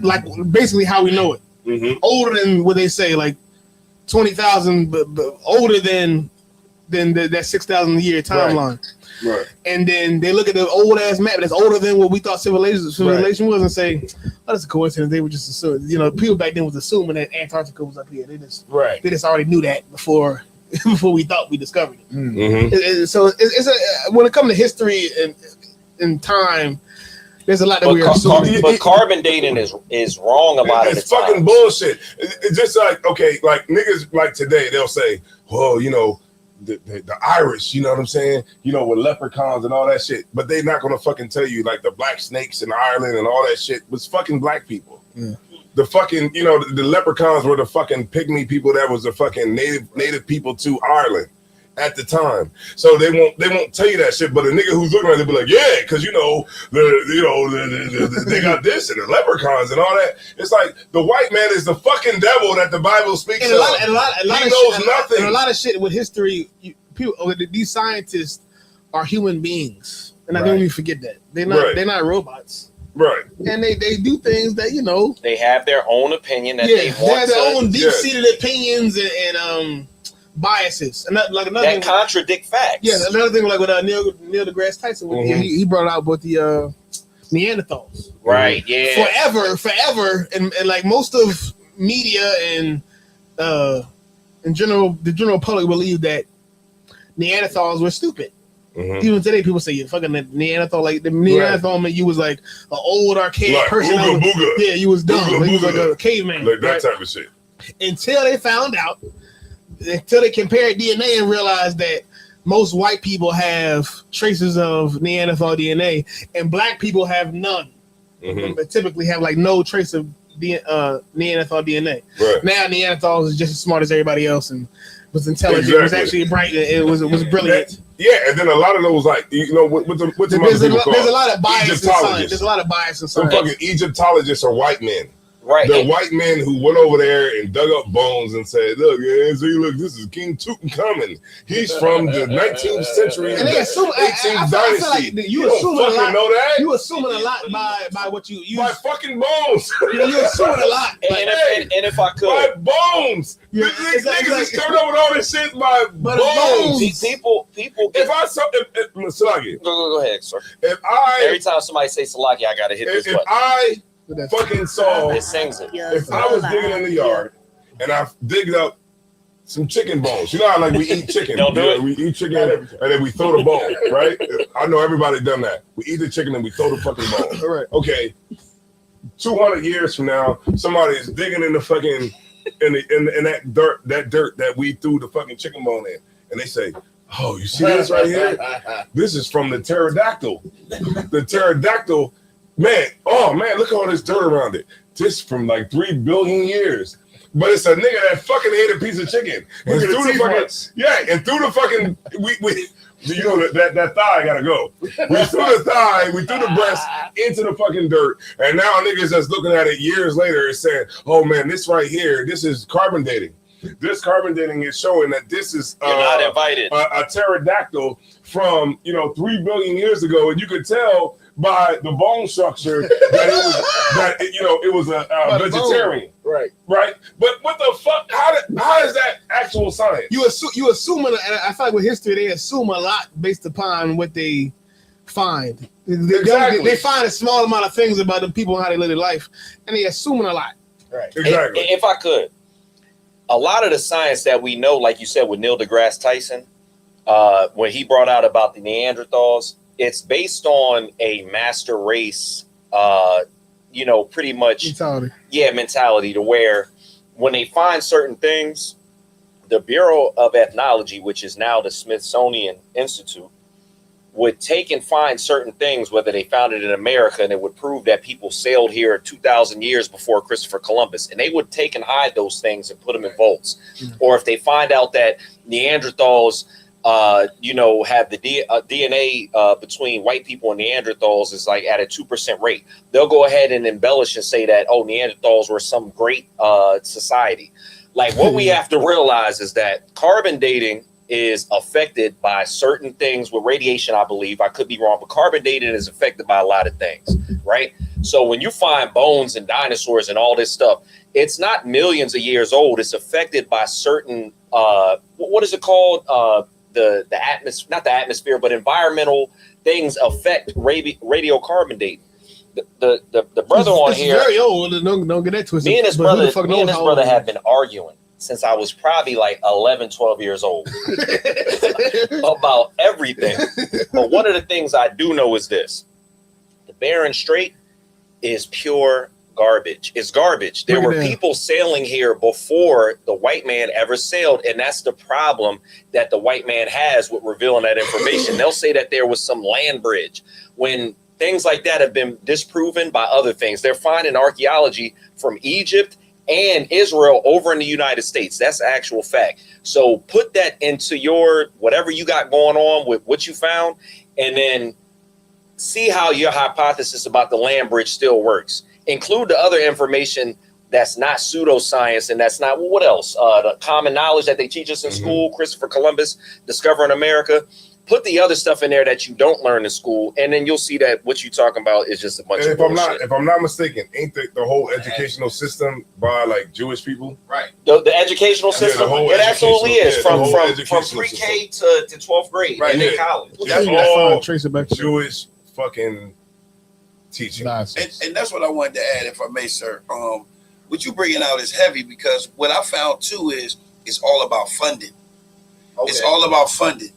like basically how we know it. Mm-hmm. Older than what they say, like 20,000, but older than that 6,000 year timeline. Right. And then they look at the old ass map that's older than what we thought civilization was, and say, "Oh, that's a coincidence." They were just assuming, people back then was assuming that Antarctica was up here. They just already knew that before we thought we discovered it. Mm-hmm. So it's when it comes to history and time, there's a lot that we're assuming. But carbon dating is wrong a lot of the time. It's fucking bullshit. It's just like, okay, like niggas like today, they'll say, well, the Irish, you know what I'm saying? With leprechauns and all that shit. But they're not going to fucking tell you, like, the black snakes in Ireland and all that shit was fucking black people. Yeah. The fucking, the leprechauns were the fucking pygmy people that was the fucking native people to Ireland at the time. So they won't tell you that shit, but a nigga who's looking at it be like, yeah, because they got this and the leprechauns and all that. It's like the white man is the fucking devil that the Bible speaks of. He knows nothing. And a lot of shit with history, these scientists are human beings, and I think we forget that they're not robots. Right. And they do things that they have their own opinion that they want. They have their own deep-seated opinions and biases, and another that thing, contradict facts. Yeah, another thing like with Neil deGrasse Tyson, he brought out about the Neanderthals. Right. Yeah. Forever, and like most of media and in general, the general public believe that Neanderthals were stupid. Mm-hmm. Even today, people say you fucking Neanderthal. Like the Neanderthal meant you was like an old archaic person. Ooga booga. Yeah, you was dumb. Ooga, you was like a caveman. Like that type of shit. Until they found out. Until they compared DNA and realized that most white people have traces of Neanderthal DNA and black people have none. Mm-hmm. But typically have like no trace of Neanderthal DNA. Right. Now Neanderthals is just as smart as everybody else and was intelligent. Exactly. It was actually bright. It was brilliant. And then a lot of those, like, there's a lot of bias in science. There's a lot of bias in science. Some fucking Egyptologists are white men. Right. The white men who went over there and dug up bones and said, look, this is King Tutankhamun. He's from the 19th century and the 18th dynasty. I feel like you assuming a lot. Know that? You assuming a lot by what you use. By fucking bones. You're assuming a lot. And if I could. By bones. Yeah, these niggas is coming up with all this shit by bones. People. If I saw, Salaki. Go ahead, sir. Every time somebody say Salaki, I gotta hit this button. If I fucking saw, it sings it. If I was digging in the yard and I digged up some chicken bones. You know how like we eat chicken. Don't do it. We eat chicken and then we throw the bone, right? I know everybody done that. We eat the chicken and we throw the fucking bone. All right. Okay. 200 years from now, somebody is digging in the fucking in that dirt that we threw the fucking chicken bone in, and they say, "Oh, you see this right here? This is from the pterodactyl. The pterodactyl, man. Oh man, look at all this dirt around it. This from like 3 billion years." But it's a nigga that fucking ate a piece of chicken and threw the fucking and threw the fucking we you know that thigh gotta go. We threw the thigh, we threw the breast into the fucking dirt, and now niggas that's looking at it years later is saying, "Oh man, this right here, this is carbon dating. This carbon dating is showing that this is You're not invited. A pterodactyl from 3 billion years ago," and you could tell by the bone structure that it was a vegetarian. Right. But what the fuck? How is that actual science? You assume, and I feel like with history they assume a lot based upon what they find. They find a small amount of things about the people and how they live their life, and they assuming a lot. Right. Exactly. If I could, a lot of the science that we know, like you said with Neil deGrasse Tyson, when he brought out about the Neanderthals, it's based on a master race, pretty much mentality to where when they find certain things, the Bureau of Ethnology, which is now the Smithsonian Institute, would take and find certain things, whether they found it in America, and it would prove that people sailed here 2,000 years before Christopher Columbus, and they would take and hide those things and put them in vaults. Or if they find out that Neanderthals have the DNA between white people and Neanderthals is like at a 2% rate, they'll go ahead and embellish and say that, oh, Neanderthals were some great society. Like, what we have to realize is that carbon dating is affected by certain things with radiation, I believe. I could be wrong, but carbon dating is affected by a lot of things, right? So when you find bones and dinosaurs and all this stuff, it's not millions of years old. It's affected by certain, what is it called? The atmosphere, not the atmosphere, but environmental things affect radiocarbon dating. The brother on here, very old. Don't get that twisted. Me and his brother have been arguing since I was probably like 11, 12 years old about everything. But one of the things I do know is this: the Bering Strait is pure garbage. It's garbage. There were people sailing here before the white man ever sailed, and that's the problem that the white man has with revealing that information. They'll say that there was some land bridge when things like that have been disproven by other things. They're finding archaeology from Egypt and Israel over in the United States. That's actual fact. So put that into your whatever you got going on with what you found, and then see how your hypothesis about the land bridge still works. Include the other information that's not pseudoscience, and that's not, well, what else? The common knowledge that they teach us in school, Christopher Columbus discovering America. Put the other stuff in there that you don't learn in school, and then you'll see that what you're talking about is just a bunch of bullshit. If I'm not mistaken, ain't the whole educational system by like Jewish people? Right. The educational system, it absolutely is from pre-K to 12th grade and then college. That's all trace it back to Jewish fucking teaching. And that's what I wanted to add, if I may, sir. What you bringing out is heavy, because what I found too is it's all about funding. Okay. It's all about funding.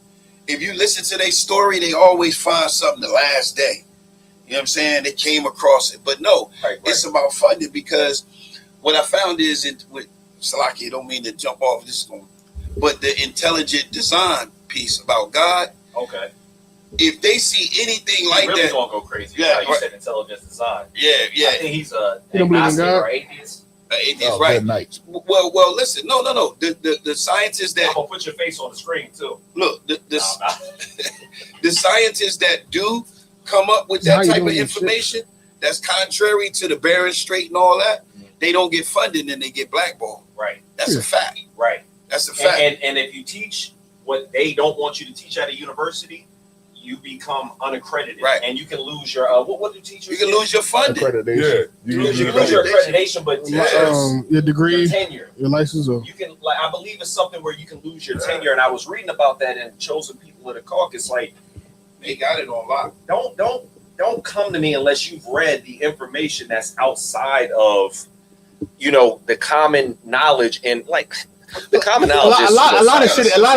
If you listen to their story, they always find something the last day. You know what I'm saying? They came across it. But no, it's about funding, because what I found is with Salaki, I don't mean to jump off this one, but the intelligent design piece about God. Okay. If they see anything like really that, gonna go crazy. Yeah, you said intelligent design. Yeah. I think he's agnostic or atheist. Atheist, right? Night. Well, listen. No. The scientists that I'm gonna put your face on the screen too. Look, the scientists that do come up with that type of information that's contrary to the Bering Strait and all that, they don't get funded and they get blackballed. Right. That's a fact. Right. That's a fact. And if you teach what they don't want you to teach at a university, you become unaccredited, and you can lose your what do teachers? You can lose your funding. Accreditation. You lose your accreditation, but your degree, your tenure, your license. Or? You can, like, I believe it's something where you can lose your tenure. And I was reading about that in Chosen People of the Caucus. Like, they got it on lock. Don't come to me unless you've read the information that's outside of the common knowledge and like the common knowledge. A lot of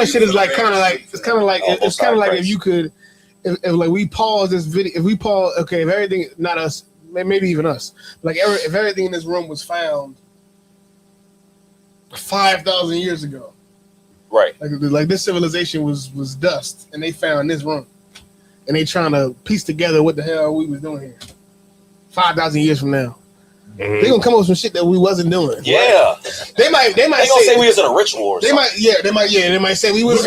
shit is like kind of like if you could, if like we pause this video, if everything, not us, maybe even us, like if everything in this room was found 5,000 years ago, right? Like this civilization was dust, and they found this room, and they trying to piece together what the hell we was doing here 5,000 years from now. Mm-hmm. They gonna come up with some shit that we wasn't doing. Yeah, right? They might say we was in a ritual. Or they might say we was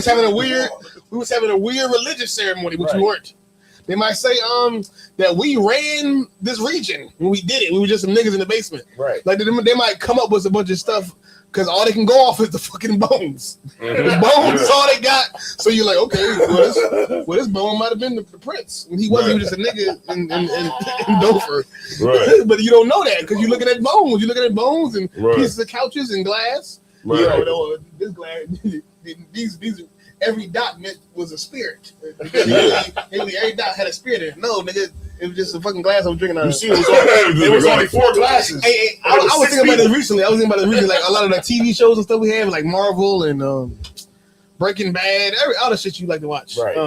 having a weird religious ceremony, which we weren't. They might say that we ran this region when we did it. We were just some niggas in the basement. Right. Like they might come up with a bunch of stuff because all they can go off is the fucking bones. Mm-hmm. The bones is all they got. So you're like, okay, well this bone might have been the prince. And he wasn't just a nigga in Dover. Right. But you don't know that because you're looking at bones. You're looking at bones and pieces of couches and glass. Right. You know, this glass, these every dot was a spirit. Every dot had a spirit in it. No, nigga, it was just a fucking glass I was drinking out of. It was only 4 glasses. Hey, I was thinking about this recently. Like a lot of the TV shows and stuff we have, like Marvel and Breaking Bad, all the shit you like to watch. Right.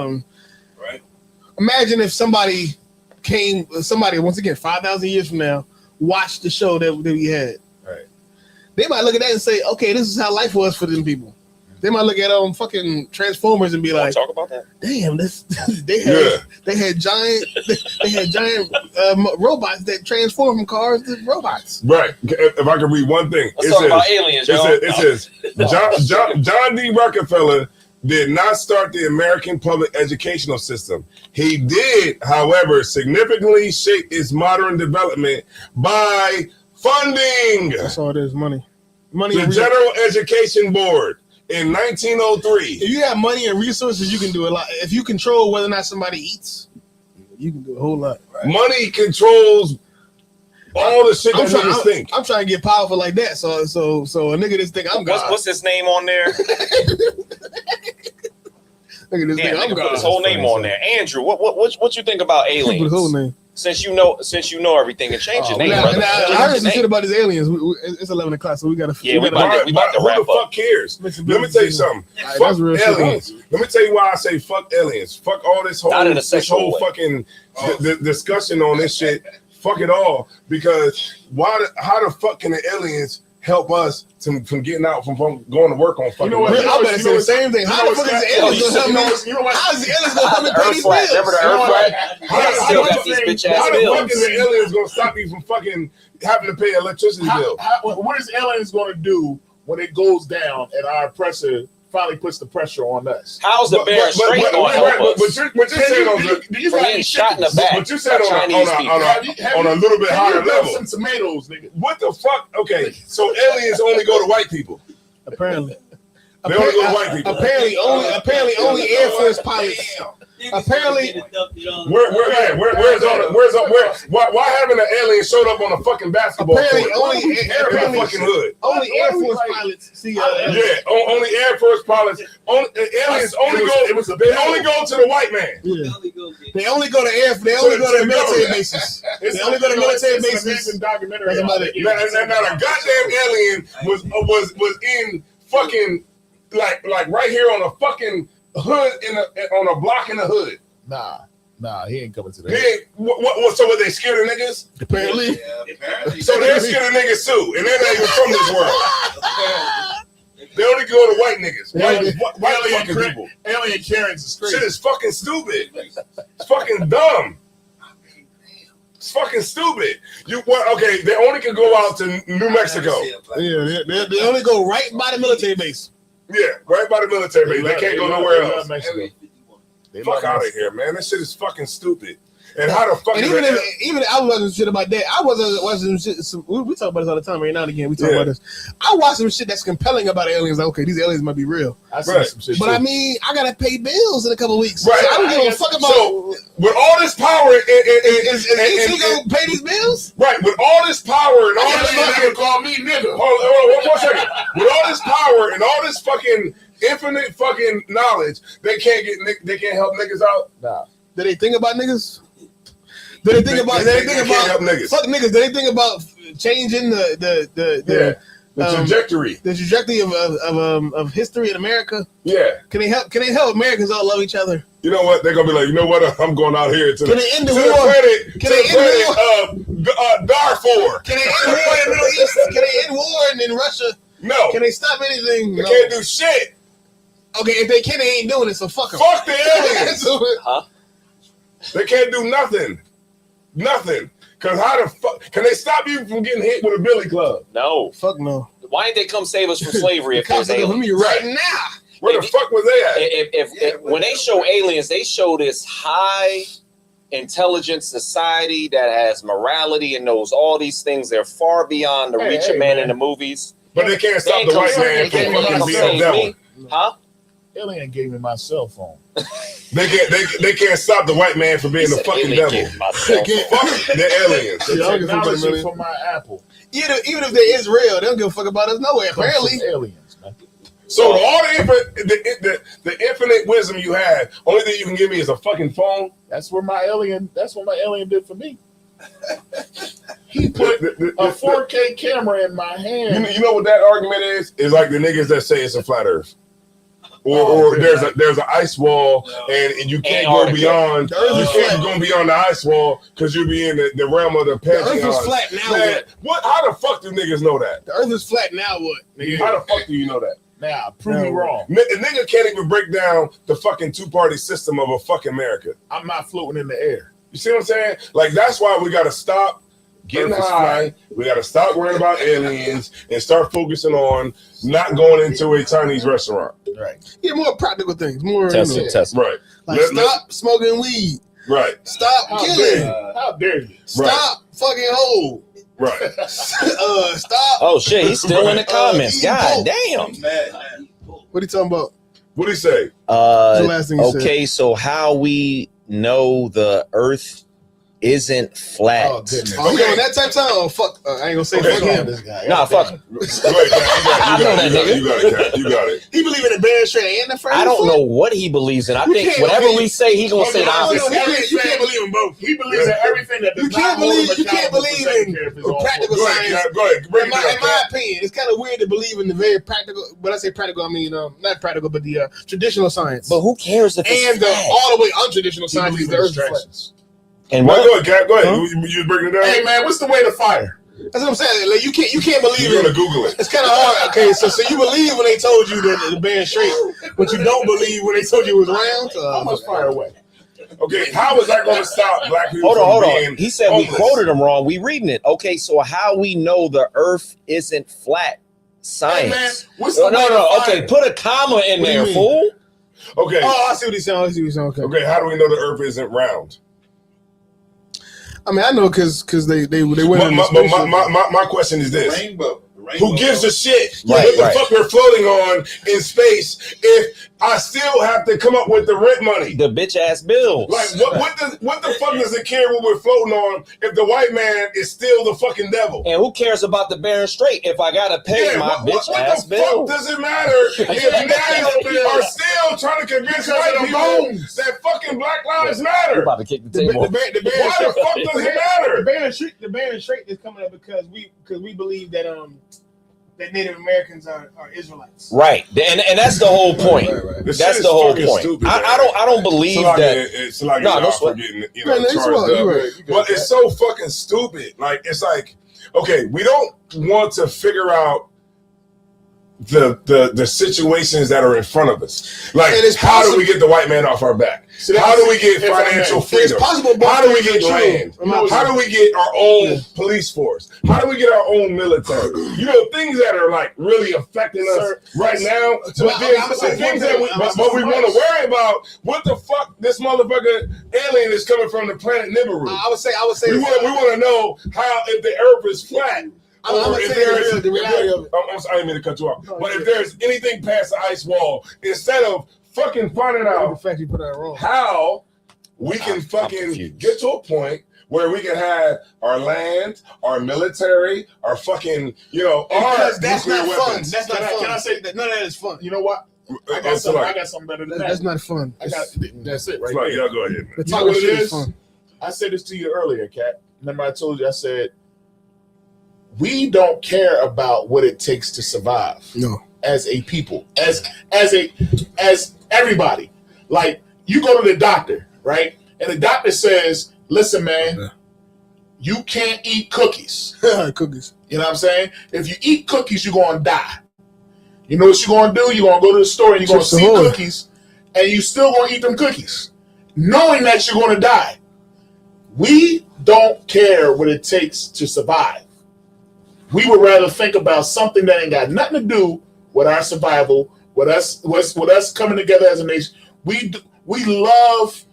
Right. Imagine if somebody once again 5,000 years from now watched the show that we had. Right. They might look at that and say, okay, this is how life was for them people. They might look at fucking Transformers and be like, talk about that. Damn, they had giant robots that transform from cars to robots. Right. If I could read one thing, let's talk about aliens. It says John D. Rockefeller did not start the American public educational system. He did, however, significantly shape its modern development by funding. That's all it is, money. The General Education Board. In 1903. If you have money and resources, you can do a lot. If you control whether or not somebody eats, you can do a whole lot. Right? Money controls all the shit that niggas think. I'm trying to get powerful like that. So a nigga just think I'm God. What's his name on there? Look at this nigga. I'm put his whole name on there. Andrew, what you think about aliens? Put his whole name. Since you know everything, and change your name. I heard some shit about these aliens. It's 11 o'clock, so we gotta. Yeah, we about to wrap up. Who the fuck cares? Let me tell you something. Fuck aliens. Let me tell you why I say fuck aliens. Fuck all this whole fucking discussion on this shit. Fuck it all. Because how the fuck can the aliens help us from getting out from going to work on fucking? You know what? I'm about to say the same thing. How the fuck is the aliens gonna help me? How is the aliens gonna help me pay these bills? Remember the Earth flag? How the fuck is the aliens gonna stop me from fucking having to pay electricity bill? What is aliens gonna do when it goes down and our oppressor finally puts the pressure on us? How's the Bear Strait going to help us? But you're saying on getting shot in the back. But you said on a little bit higher level. Some tomatoes, nigga. What the fuck? Okay, so aliens only go to white people. Apparently. They only go to white people. Apparently only Air Force pilots. Apparently, why haven't an alien showed up on a fucking basketball court? Only Air Force pilots see. Only Air Force pilots. Aliens only go to the white man. Yeah. They only go to military bases. They only go to military bases. Now the goddamn alien was in fucking like right here on a fucking hood on a block in the hood. Nah, he ain't coming to that. So were they scared of niggas? Apparently. So they're scared of niggas too, and they're not even from this world. They only go to white niggas. White fucking people. Alien Karens is crazy. Shit is fucking stupid. It's fucking dumb. It's fucking stupid. Okay, they only can go out to New Mexico. Yeah, they only go right by the military base. Yeah, right by the military base. They can't go nowhere else. Fuck out of here, man. That shit is fucking stupid. And how the fuck? And even I was watching shit about that. I wasn't watching shit. We talk about this all the time. Right now and again, we talk about this. I watch some shit that's compelling about aliens. Like, okay, these aliens might be real. I see some shit. But too. I mean, I gotta pay bills in a couple of weeks. Right. So I don't give a fuck about. So with all this power, is he gonna pay these bills? Right. With all this power and all this fucking call me nigga. Hold on, one more second. With all this power and all this fucking infinite fucking knowledge, they can't help niggas out. Nah. Do they think about niggas? Do they think about? They can't help niggas. Fuck niggas. Do they think about changing the trajectory, of history in America? Yeah. Can they help Americans all love each other? You know what? They're gonna be like, you know what? I'm going out here to Can they end the war? Darfur. Can they end war in the Middle East? Can they end war in Russia? No. Can they stop anything? They can't do shit. Okay, if they can, they ain't doing it. So fuck them. Fuck the aliens. Huh? They can't do nothing. Nothing. Cause how the fuck can they stop you from getting hit with a billy club? No. Fuck no. Why didn't they come save us from slavery if there's aliens? Me right now. Where the fuck was they at? When they show aliens, they show this high intelligent society that has morality and knows all these things. They're far beyond the reach of man in the movies. But they can't stop the white man from fucking being a devil. Huh? Alien gave me my cell phone. They can't stop the white man from being the fucking devil. Fuck the aliens. The technology for my Apple. Even if they is real, they don't give a fuck about us nowhere. Apparently, aliens, man. So all the infinite wisdom you have, only thing you can give me is a fucking phone. That's what my alien did for me. He put a 4K camera in my hand. You know what that argument is? It's like the niggas that say it's a flat earth. Or there's an ice wall and you can't go beyond the ice wall because you'll be in the realm of the Pantheon. The Earth is flat now. Man, how the fuck do niggas know that? The Earth is flat now. What? Nigga? How the fuck do you know that? Now, prove me wrong. A nigga can't even break down the fucking two-party system of a fucking America. I'm not floating in the air. You see what I'm saying? Like, that's why we got to stop getting high. We got to stop worrying about aliens and start focusing on not going into a Chinese restaurant. Right. Yeah, more practical things. More test. Right. Like stop smoking weed. Right. Stop killing. How dare you? Stop fucking hoe. Right. Stop. Oh shit, he's still in the comments. God damn. What are you talking about? What did he say? The last thing he Okay, so how we know the Earth isn't flat? Oh, goodness. Oh, okay. That type of time? Oh, fuck. I ain't gonna say fuck him. This guy. Nah, fuck him. You got it. He believe in the band straight and the first. I don't know what he believes in. I think whatever we say, he gonna say the opposite. You can't believe in both. He believes in everything that you can't believe in practical science. Go ahead. In my opinion, it's kind of weird to believe in the very practical. When I say practical, I mean not practical, but the traditional science. But who cares if and all the way untraditional science is the Earth flat. And what? Go ahead, Cap. Go ahead. You was breaking it down. Hey man, what's the way to fire? That's what I'm saying. Like, you can't believe You're gonna Google it. It's kind of hard. Okay, so you believe when they told you that the band straight, but you don't believe when they told you it was round. How much fire away? Okay, how is that going to stop black people? Hold on. He said homeless. We quoted him wrong. We reading it. Okay, so how we know the Earth isn't flat? Science. Hey man, what's the no. Okay, put a comma in there, fool. Okay. Oh, I see what he's saying. Okay, how do we know the Earth isn't round? I mean, I know because they went. My question is this: Rainbow. Who gives a shit what the fuck we're floating on in space if I still have to come up with the rent money? The bitch ass bills. Like what the fuck does it care what we're floating on if the white man is still the fucking devil? And who cares about the Bering Strait if I gotta pay my bitch ass bill? What does it matter if niggas are still trying to convince white people that fucking Black Lives Matter? We're about to kick the table. Why the fuck does it matter? The Bering Strait is coming up because we believe that that Native Americans are Israelites. Right. And that's the whole point. Right. That's the whole point. Stupid, I don't believe that. It's like for getting charged up. Right. But it's so fucking stupid. Like, it's like, okay, we don't want to figure out the situations that are in front of us. Like, how do we get the white man off our back? How do we get financial freedom? How do we get land? How do we get our own police force? How do we get our own military? You know, things that are like really affecting us right now. But we want to worry about what the fuck this motherfucker alien is coming from the planet Nibiru. I would say we want to know how if the Earth is flat. Or if there's the reality of it. I'm sorry, I didn't mean to cut you off. But if there's anything past the ice wall, instead of fucking finding out how we can fucking get to a point where we can have our land, our military, our fucking, our that's not fun. That's not fun. Can I say that none of that is fun? You know what? I got something better than that. That's not fun. That's it right there. Yeah, go ahead. You know what it is? I said this to you earlier, Kat. Remember I told you, I said, we don't care about what it takes to survive. No. As a people, as everybody. Like, you go to the doctor, right? And the doctor says, listen, man, you can't eat cookies. Cookies. You know what I'm saying? If you eat cookies, you're going to die. You know what you're going to do? You're going to go to the store and you're going to see cookies, and you still going to eat them cookies, knowing that you're going to die. We don't care what it takes to survive. We would rather think about something that ain't got nothing to do with our survival, with us coming together as a nation. We love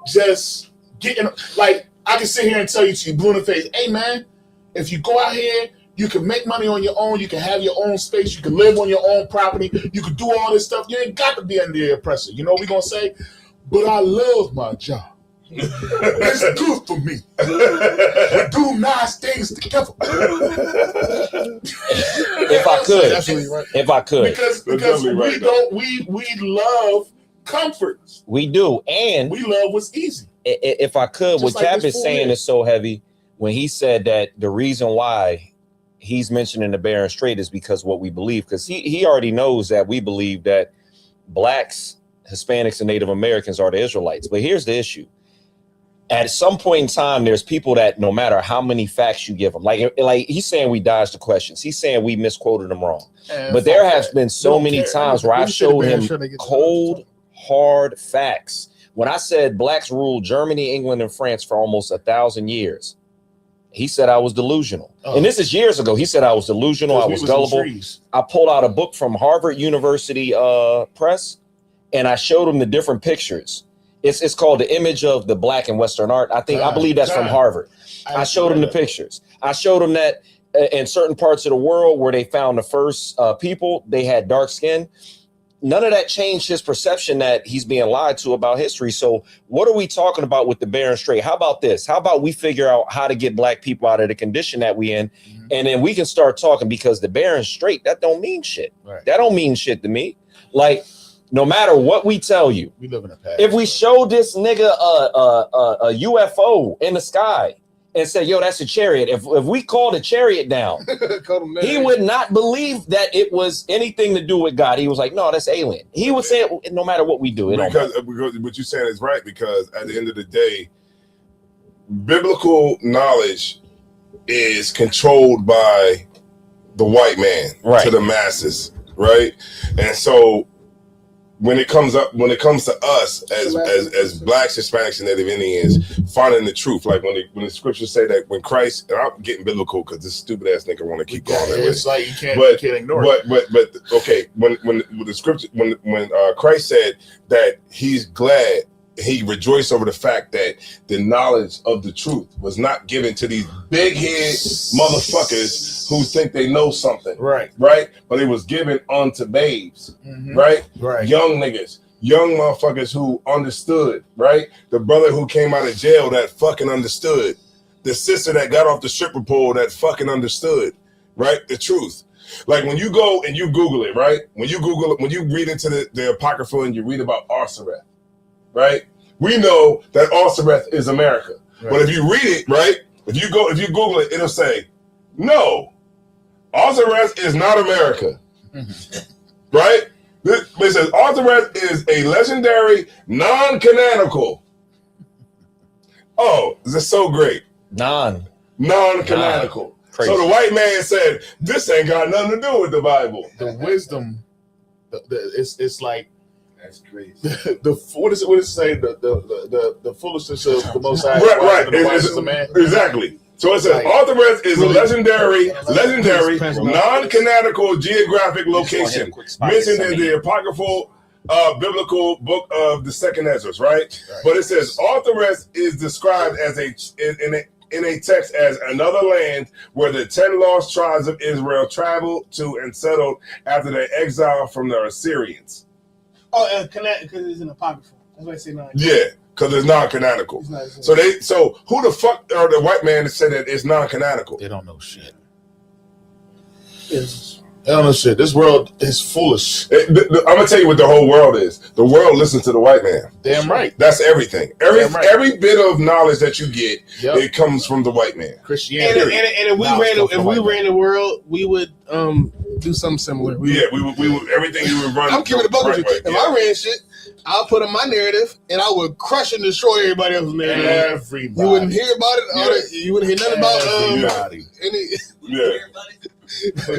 just getting, like, I can sit here and tell you to you blue in the face, hey man, if you go out here, you can make money on your own, you can have your own space, you can live on your own property, you can do all this stuff. You ain't got to be under the oppressor. You know what we're gonna say? But I love my job. It's good for me. We do nice things together. If I could, because we love comfort. We do, and we love what's easy. If I could, what Cap is saying is so heavy when he said that the reason why he's mentioning the Bering Strait is because what we believe, because he already knows that we believe that blacks, Hispanics, and Native Americans are the Israelites. But here's the issue. At some point in time, there's people that no matter how many facts you give them, like he's saying we dodged the questions. He's saying we misquoted them wrong. But there has been so many times where I've showed him cold, hard facts. When I said blacks ruled Germany, England, and France for almost 1,000 years, he said I was delusional. And this is years ago. He said I was delusional. I was gullible. I pulled out a book from Harvard University Press, and I showed him the different pictures. It's called The Image of the Black and Western Art. I believe that's from Harvard. I showed him the pictures. I showed him that in certain parts of the world where they found the first people, they had dark skin. None of that changed his perception that he's being lied to about history. So what are we talking about with the Bering Strait? How about this? How about we figure out how to get black people out of the condition that we in, and then we can start talking, because the Bering Strait, that don't mean shit. Right. That don't mean shit to me. Like, no matter what we tell you, we live in a past. If we show this nigga a UFO in the sky and say, yo, that's a chariot. If we called a chariot down, he would not believe that it was anything to do with God. He was like, no, that's alien. He would say it no matter what we do. Because what you're saying is right, because at the end of the day, biblical knowledge is controlled by the white man to the masses, right? And so when it comes to us as blacks, Hispanics, and Native Indians, finding the truth, like when the scriptures say that when Christ, and I'm getting biblical because this stupid ass nigga want to keep going. It's like you can't ignore it. But okay, when the scripture when Christ said that he's glad, he rejoiced over the fact that the knowledge of the truth was not given to these big head motherfuckers who think they know something. Right. But it was given unto babes. Right. Young niggas, young motherfuckers who understood. Right. The brother who came out of jail that fucking understood. The sister that got off the stripper pole that fucking understood. Right. The truth. Like when you go and you Google it, right? When you read into the Apocrypha and you read about Arsareth. Right, we know that Arsareth is America, but if you read it, right, if you Google it, it'll say, no, Arsareth is not America, right? It says Arsareth is a legendary non-canonical. Oh, this is so great. Non-canonical. So the white man said, this ain't got nothing to do with the Bible. The wisdom, it's like. That's crazy. What does it say? The foolishness of the Most High. Right. The wisest of man. Exactly. So it says Arsareth is a legendary, non-canonical geographic location mentioned in the apocryphal biblical book of the Second Ezra, right? But it says Arsareth is described as in a text as another land where the 10 lost tribes of Israel traveled to and settled after their exile from the Assyrians. Oh, because it's an apocrypha. That's why I say non. Yeah, because it's non-canonical. So who the fuck are the white man that said that it's non-canonical? They don't know shit. Yes. Hell no shit. This world is foolish. I'm gonna tell you what the whole world is. The world listens to the white man. Damn right. That's everything. Every bit of knowledge that you get, it comes from the white man. Christianity. And if we ran the world, we would do something similar. We would everything you would run. I'm keeping it bugging you. If I ran shit, I'll put on my narrative and I would crush and destroy everybody else's narrative. Everybody. You wouldn't hear about it. You wouldn't hear nothing about any.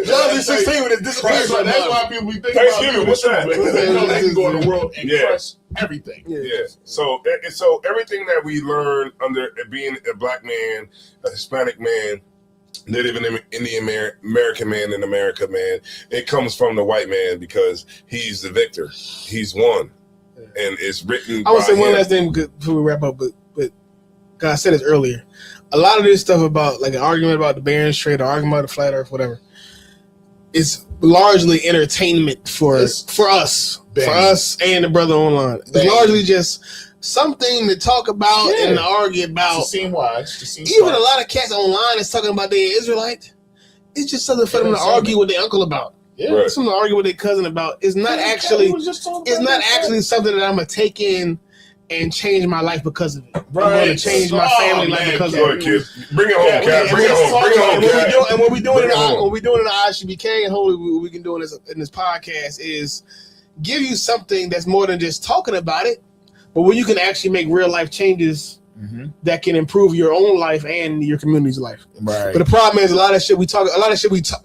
John 16 would have disappeared. That's why people be thinking Thanksgiving. What's that? Because they know they can go in the world and crush everything. Yeah. So everything that we learn under being a black man, a Hispanic man, Native Indian American man, and America man, it comes from the white man because he's the victor. He's won, and it's written. I want to say one last thing before we wrap up, but God, I said this earlier. A lot of this stuff about like an argument about the Barron Strait, or argument about the flat Earth, whatever, is largely entertainment for us and the brother online. It's largely just something to talk about and to argue about. Even a lot of cats online is talking about they're Israelite. It's just something for them to argue with their uncle about. Yeah, right. Something to argue with their cousin about. It's not actually something that I'm gonna take in and change my life because of it. Right. I'm going to change my family life because of it. Bring it home, Cat. Bring it home. And what we're doing in the ISBK, and hopefully we can do in this podcast, is give you something that's more than just talking about it, but where you can actually make real life changes that can improve your own life and your community's life. Right. But the problem is a lot of shit we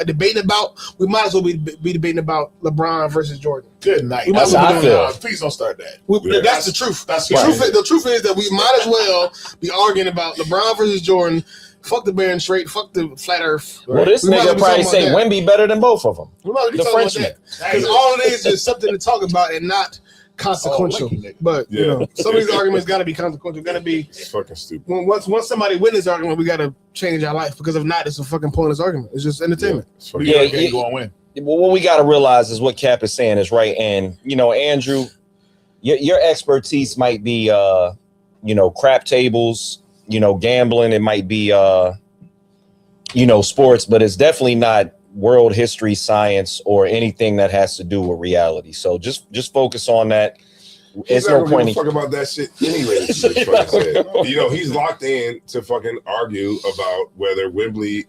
debating about. We might as well be debating about LeBron versus Jordan. Good night. That's how I feel. Please don't start that. That's the truth. The truth is that we might as well be arguing about LeBron versus Jordan. Fuck the Barron Strait. Fuck the flat Earth. Well, this nigga probably say Wemby better than both of them. The Frenchman. Because all it is something to talk about and not consequential. But you know, some of these arguments got to be consequential. Got to be. It's fucking stupid. Once somebody wins this argument, we got to change our life, because if not, it's a fucking pointless argument. It's just entertainment. Go and win. Well, what we got to realize is what Cap is saying is right, and you know, Andrew, your expertise might be, crap tables, gambling. It might be, sports, but it's definitely not world history, science, or anything that has to do with reality. So just focus on that. It's no point in talking about that shit anyway. He's locked in to fucking argue about whether Wembley,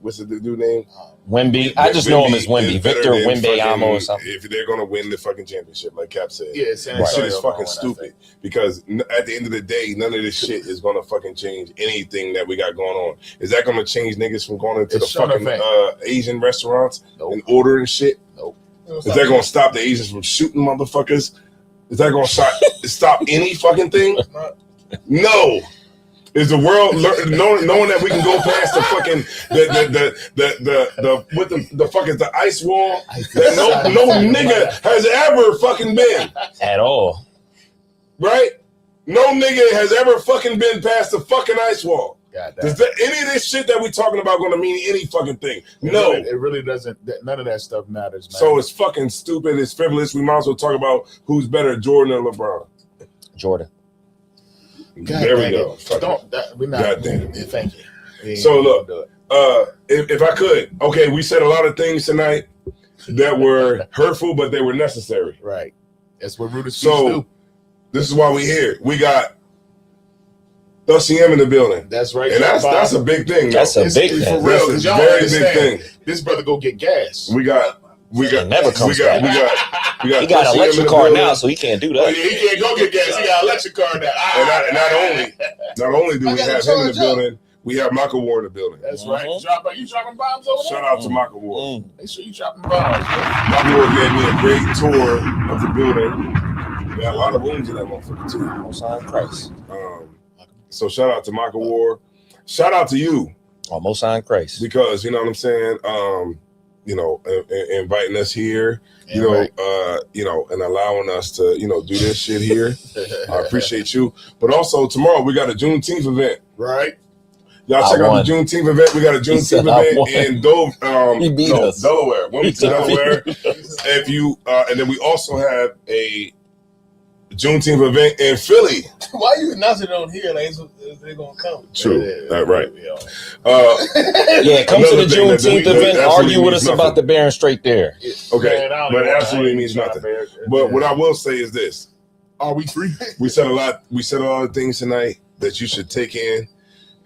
what's the dude name? Wemby. I just know him as Wemby. Victor Wembanyama or something. If they're gonna win the fucking championship, like Cap said, this shit is fucking stupid. Because at the end of the day, none of this shit is gonna fucking change anything that we got going on. Is that gonna change niggas from going into the fucking Asian restaurants and ordering shit? Nope. Is that gonna stop the Asians from shooting motherfuckers? Is that gonna stop any fucking thing? No. Is the world knowing that we can go past the fucking the fuck is the ice wall that no nigga has ever fucking been at all, right? No nigga has ever fucking been past the fucking ice wall. Does any of this shit that we talking about going to mean any fucking thing? No, it really doesn't. None of that stuff matters, man. So it's fucking stupid. It's frivolous. We might as well talk about who's better, Jordan or LeBron. Jordan. There we go. We're not. God damn it. Thank you. So look, if I could, okay, we said a lot of things tonight that were hurtful, but they were necessary. Right. That's what Rooted Speaks do. This is why we're here. We got LCM in the building. That's right. And that's a big thing. That's a big thing. For real, because y'all very big thing. This brother go get gas. We got never comes back. He got an electric car now, so he can't do that. He can't go get gas. He got an electric car now. And not only do we have him in the building, we have Michael Ward in the building. That's right. You dropping bombs over there? Shout out to Michael Ward. Make sure you dropping bombs. Michael Ward gave me a great tour of the building. We got a lot of rooms in that motherfucker too. Most High Christ. So shout out to Michael Ward. Shout out to you. Most High Christ. Because you know what I'm saying. Inviting us here, and allowing us to, do this shit here. I appreciate you. But also tomorrow we got a Juneteenth event. Right. Y'all check out the Juneteenth event. We got a Juneteenth event in Delaware. Wilmington, Delaware. And then we also have a Juneteenth event in Philly. Why you announcing it on here? Like they're gonna come. True. Right. Yeah. Yeah, come to the Another thing that Juneteenth that event. absolutely Argue with means us about nothing. the Baron straight there. Okay, Man, I don't but know. it absolutely I means ain't nothing. trying to But what I will say is this: Are we free? we said a lot of things tonight that you should take in,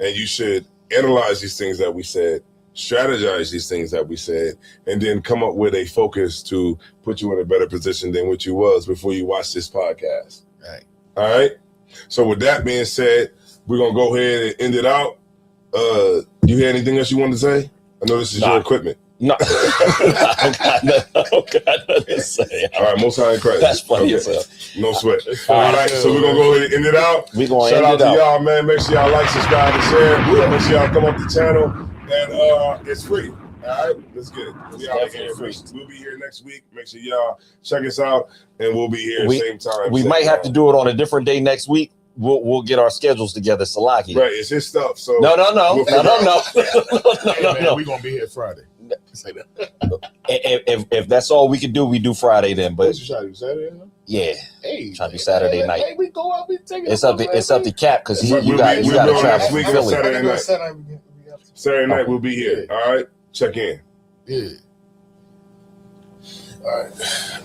and you should analyze these things that we said, strategize these things that we said, and then come up with a focus to put you in a better position than what you was before you watched this podcast. Right. All right. So with that being said, we're gonna go ahead and end it out. You hear anything else you want to say? I know this is your equipment. No, I don't got nothing to say. All right, most high in Christ. That's funny Okay. as hell. No sweat. All All right. right, so we're gonna go ahead and end it out. We gonna Shout end out it to out. y'all, man. Make sure y'all like, subscribe, and share. Make sure y'all come up the channel, and it's free. All right, let's get it. We out here free. We'll be here next week. Make sure y'all check us out, and we'll be here same time. We same might have to time. do it on a different day next week. We'll get our schedules together, Salaki. Right, it's his stuff. So No. We'll figure Man, we're gonna be here Friday. Say that. If that's all we can do, we do Friday then. But What you try to do Saturday? yeah, Hey, try to do Saturday night. Hey, we go out. We take it. It's up to Cap because you We'll got be to on travel next from week on Philly. Saturday night. Saturday. Saturday night we'll be here. All right, check in. Yeah. All right.